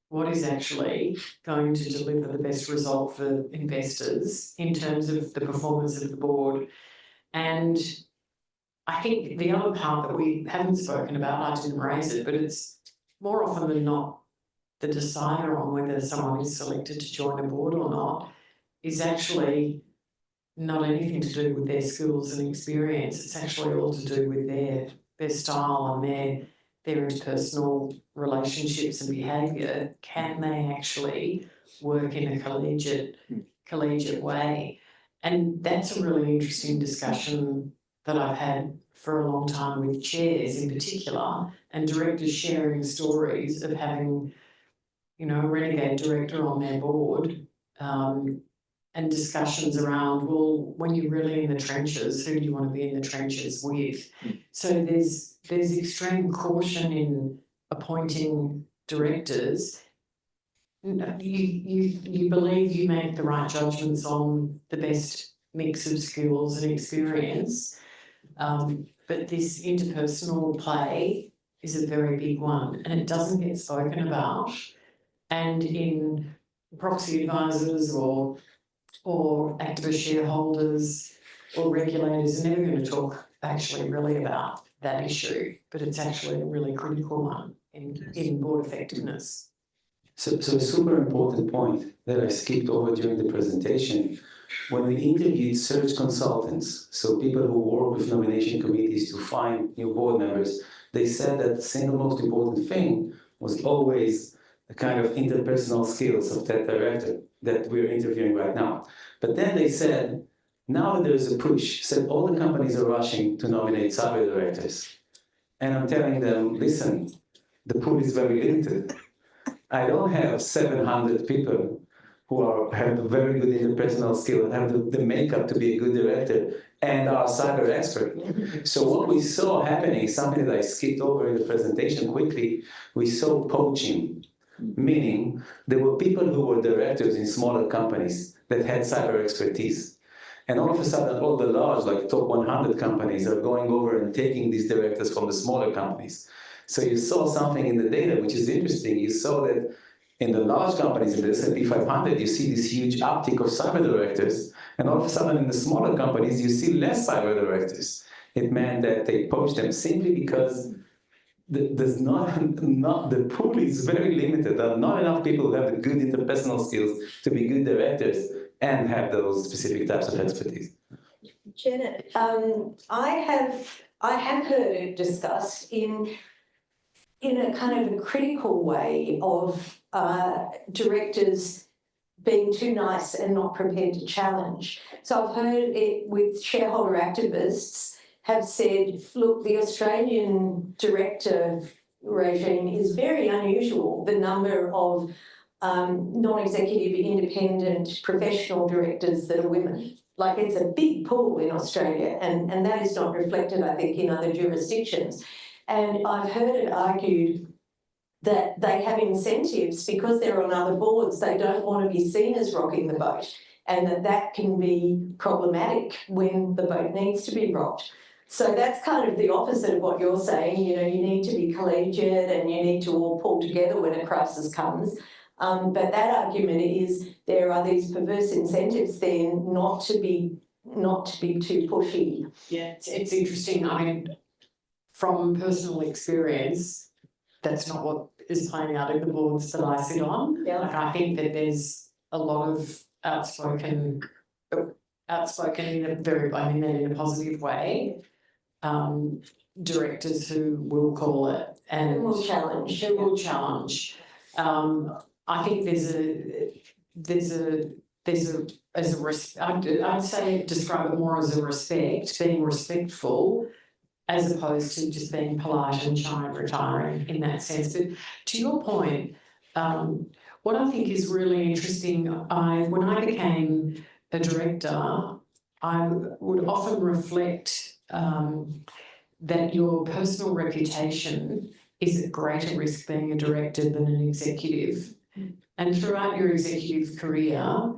what is actually going to deliver the best result for investors in terms of the performance of the board. And I think the other part that we haven't spoken about, I didn't raise it, but it's more often than not, the decider on whether someone is selected to join a board or not is actually not anything to do with their skills and experience. It's actually all to do with their style and their interpersonal relationships and behaviour. Can they actually work in a collegiate way? And that's a really interesting discussion that I've had for a long time with chairs in particular, and directors sharing stories of having, you know, a renegade director on their board, and discussions around, well, when you're really in the trenches, who do you want to be in the trenches with? So there's extreme caution in appointing directors. You believe you make the right judgments on the best mix of skills and experience, but this interpersonal play is a very big one, and it doesn't get spoken about. And in proxy advisors or activist shareholders or regulators are never going to talk actually really about that issue, but it's actually a really critical one in board effectiveness. So a super important point that I skipped over during the presentation, when we interviewed search consultants, so people who work with nomination committees to find new board members, they said that the single most important thing was always the kind of interpersonal skills of that director that we're interviewing right now. But then they said, now that there's a push, said all the companies are rushing to nominate cyber directors. And I'm telling them, listen, the pool is very limited. I don't have 700 people who have a very good interpersonal skill and have the makeup to be a good director and are cyber expert. So what we saw happening, something that I skipped over in the presentation quickly, we saw poaching, meaning there were people who were directors in smaller companies that had cyber expertise. And all of a sudden, all the large, like top 100 companies are going over and taking these directors from the smaller companies. So you saw something in the data, which is interesting. You saw that in the large companies, in the S&P 500, you see this huge uptick of cyber directors. And all of a sudden, in the smaller companies, you see less cyber directors. It meant that they poached them simply because there's the pool is very limited. There are not enough people who have the good interpersonal skills to be good directors and have those specific types of expertise. Janet, I have heard it discussed in a kind of a critical way of directors being too nice and not prepared to challenge. So I've heard it with shareholder activists have said, look, the Australian director regime is very unusual, the number of non-executive independent professional directors that are women. Like, it's a big pool in Australia, and that is not reflected, I think, in other jurisdictions. And I've heard it argued that they have incentives because they're on other boards. They don't want to be seen as rocking the boat, and that can be problematic when the boat needs to be rocked. So that's kind of the opposite of what you're saying. You know, you need to be collegiate and you need to all pull together when a crisis comes. But that argument is there are these perverse incentives then not to be too pushy. Yeah, it's interesting. I mean, from personal experience, that's not what is playing out in the boards that I sit on. Yeah. Like, I think that there's a lot of outspoken in a very, I mean that in a positive way, directors who will call it and Who will challenge. Who will challenge. I think I'd say describe it more as a respect, being respectful, as opposed to just being polite and shy and retiring in that sense. But to your point, what I think is really interesting, when I became a director, I would often reflect that your personal reputation is at greater risk being a director than an executive. And throughout your executive career,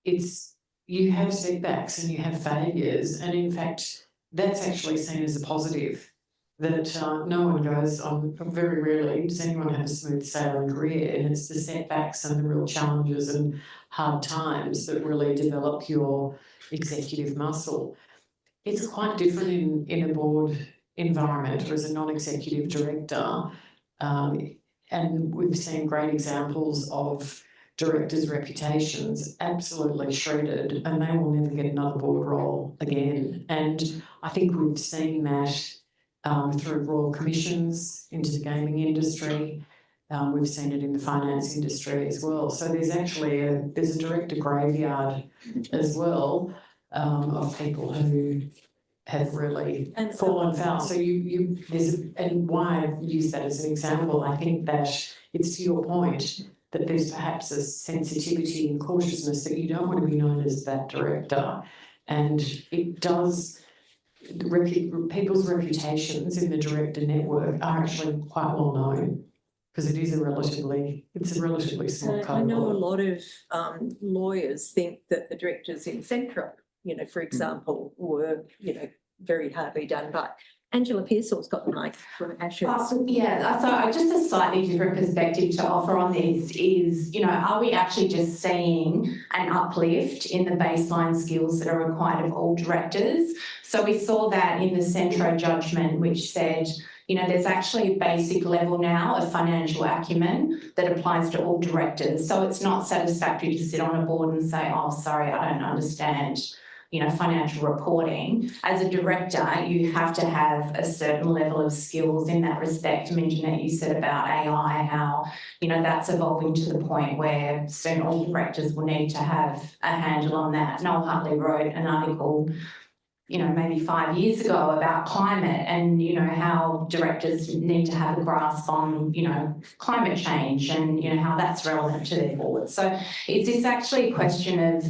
you have setbacks and you have failures. And in fact, that's actually seen as a positive, that no one goes on, very rarely does anyone have a smooth sailing career, and it's the setbacks and the real challenges and hard times that really develop your executive muscle. It's quite different in a board environment or as a non-executive director. And we've seen great examples of directors' reputations absolutely shredded, and they will never get another board role again. And I think we've seen that through royal commissions into the gaming industry. We've seen it in the finance industry as well. So there's actually there's a director graveyard as well of people who have really fallen foul. So and why I use that as an example, I think that it's to your point that there's perhaps a sensitivity and cautiousness that you don't want to be known as that director. And it does, people's reputations in the director network are actually quite well known, because it's a relatively small cohort. I know a lot of lawyers think that the directors in Centro, you know, for example, were, you know, very hardly done by. Angela Pearsall's got the mic from Ashes. Yeah, so just a slightly different perspective to offer on this is, you know, are we actually just seeing an uplift in the baseline skills that are required of all directors? So we saw that in the Centro judgment, which said, you know, there's actually a basic level now of financial acumen that applies to all directors. So it's not satisfactory to sit on a board and say, oh, sorry, I don't understand, you know, financial reporting. As a director, you have to have a certain level of skills in that respect. I mean, Janette, you said about AI, how, you know, that's evolving to the point where soon all directors will need to have a handle on that. Noel Hartley wrote an article, you know, maybe 5 years ago about climate and, you know, how directors need to have a grasp on, you know, climate change and, you know, how that's relevant to their board. So is this actually a question of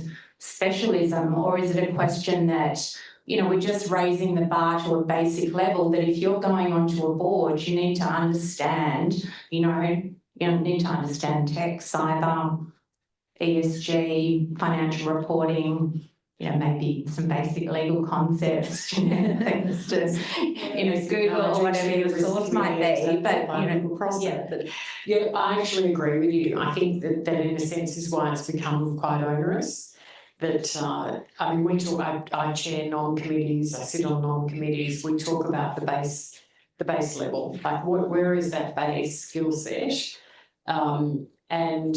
specialism, or is it a question that, you know, we're just raising the bar to a basic level, that if you're going onto a board, you need to understand, you need to understand tech, cyber, ESG, financial reporting, you know, maybe some basic legal concepts, things to, you know, Google or whatever your source might be. But, you know, yeah, I actually agree with you. I think that in a sense is why it's become quite onerous. That, I mean, I chair non-committees, I sit on non-committees, we talk about the base level, like where is that base skill set? And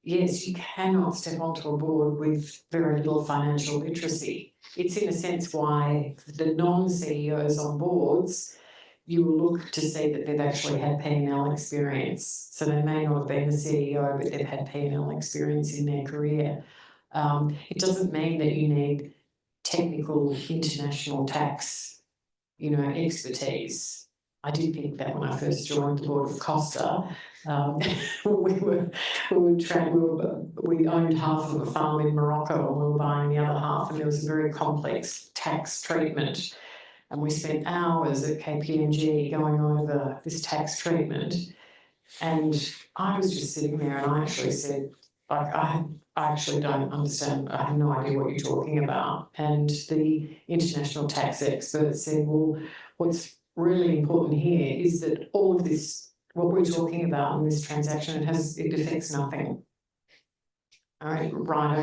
yes, you cannot step onto a board with very little financial literacy. It's in a sense why the non-CEOs on boards, you will look to see that they've actually had P&L experience. So they may not have been a CEO, but they've had P&L experience in their career. It doesn't mean that you need technical international tax, you know, expertise. I did think that when I first joined the board of Costa, we owned half of a farm in Morocco and we were buying the other half, and there was a very complex tax treatment. And we spent hours at KPMG going over this tax treatment. And I was just sitting there and I actually said, I actually don't understand. I have no idea what you're talking about. And the international tax expert said, well, what's really important here is that all of this, what we're talking about in this transaction, it affects nothing. All right,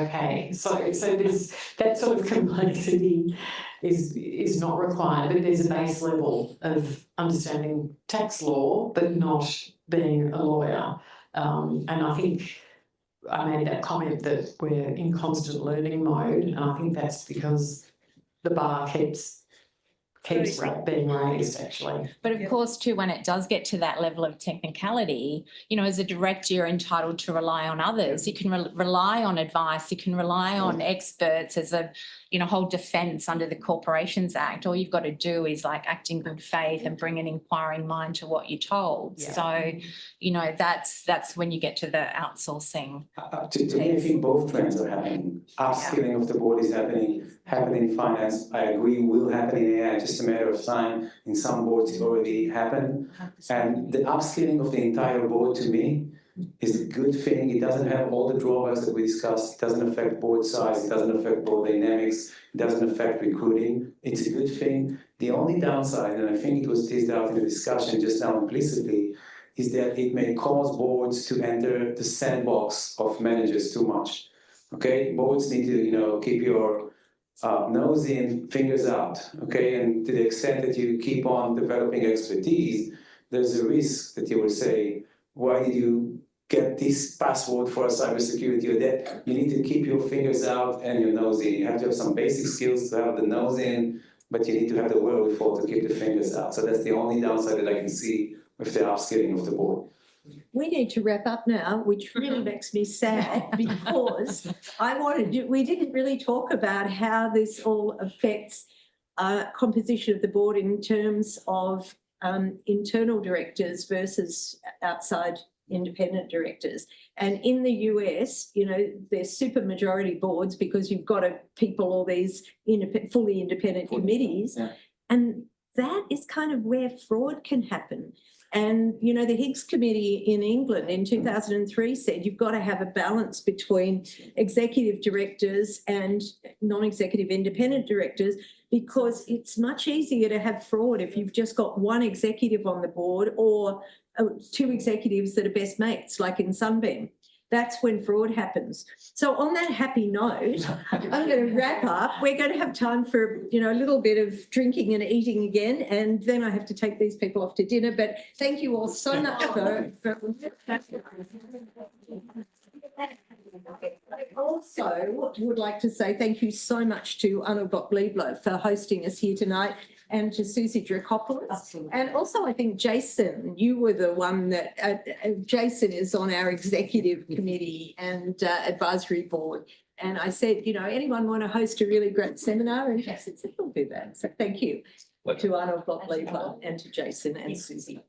okay. So there's that sort of complexity is not required, but there's a base level of understanding tax law, but not being a lawyer. And I think I made that comment that we're in constant learning mode, and I think that's because the bar keeps being raised, actually. But of course, too, when it does get to that level of technicality, you know, as a director, you're entitled to rely on others. You can rely on advice. You can rely on experts as a, you know, whole defence under the Corporations Act. All you've got to do is like act in good faith and bring an inquiring mind to what you're told. Yeah. So, you know, that's when you get to the outsourcing. To me, I think both trends are happening. Upskilling of the board is happening in finance. I agree, will happen in AI, just a matter of time. In some boards, it already happened. And the upskilling of the entire board, to me, is a good thing. It doesn't have all the drawbacks that we discussed. It doesn't affect board size. It doesn't affect board dynamics. It doesn't affect recruiting. It's a good thing. The only downside, and I think it was teased out in the discussion just now implicitly, is that it may cause boards to enter the sandbox of managers too much. Okay, boards need to, you know, keep your nose in, fingers out. Okay, and to the extent that you keep on developing expertise, there's a risk that you will say, why did you get this password for cybersecurity or that? You need to keep your fingers out and your nose in. You have to have some basic skills to have the nose in, but you need to have the wherewithal to keep the fingers out. So that's the only downside that I can see with the upskilling of the board. We need to wrap up now, which really makes me sad because we didn't really talk about how this all affects composition of the board in terms of internal directors versus outside independent directors. And in the US, you know, there's super majority boards because you've got to people all these fully independent committees. Yeah. And that is kind of where fraud can happen. And, you know, the Higgs Committee in England in 2003 said you've got to have a balance between executive directors and non-executive independent directors because it's much easier to have fraud if you've just got one executive on the board or two executives that are best mates, like in Sunbeam. That's when fraud happens. So on that happy note, I'm going to wrap up. We're going to have time for, you know, a little bit of drinking and eating again, and then I have to take these people off to dinner. But thank you all so much for I also would like to say thank you so much to Arnold Bloch Leibler for hosting us here tonight, and to Susie Drakopoulos. And also, I think, Jason, you were the one that, Jason is on our executive committee and advisory board. And I said, you know, anyone want to host a really great seminar? And Jason said, we'll do that. So thank you to Arnold Bloch Leibler and to Jason and Susie.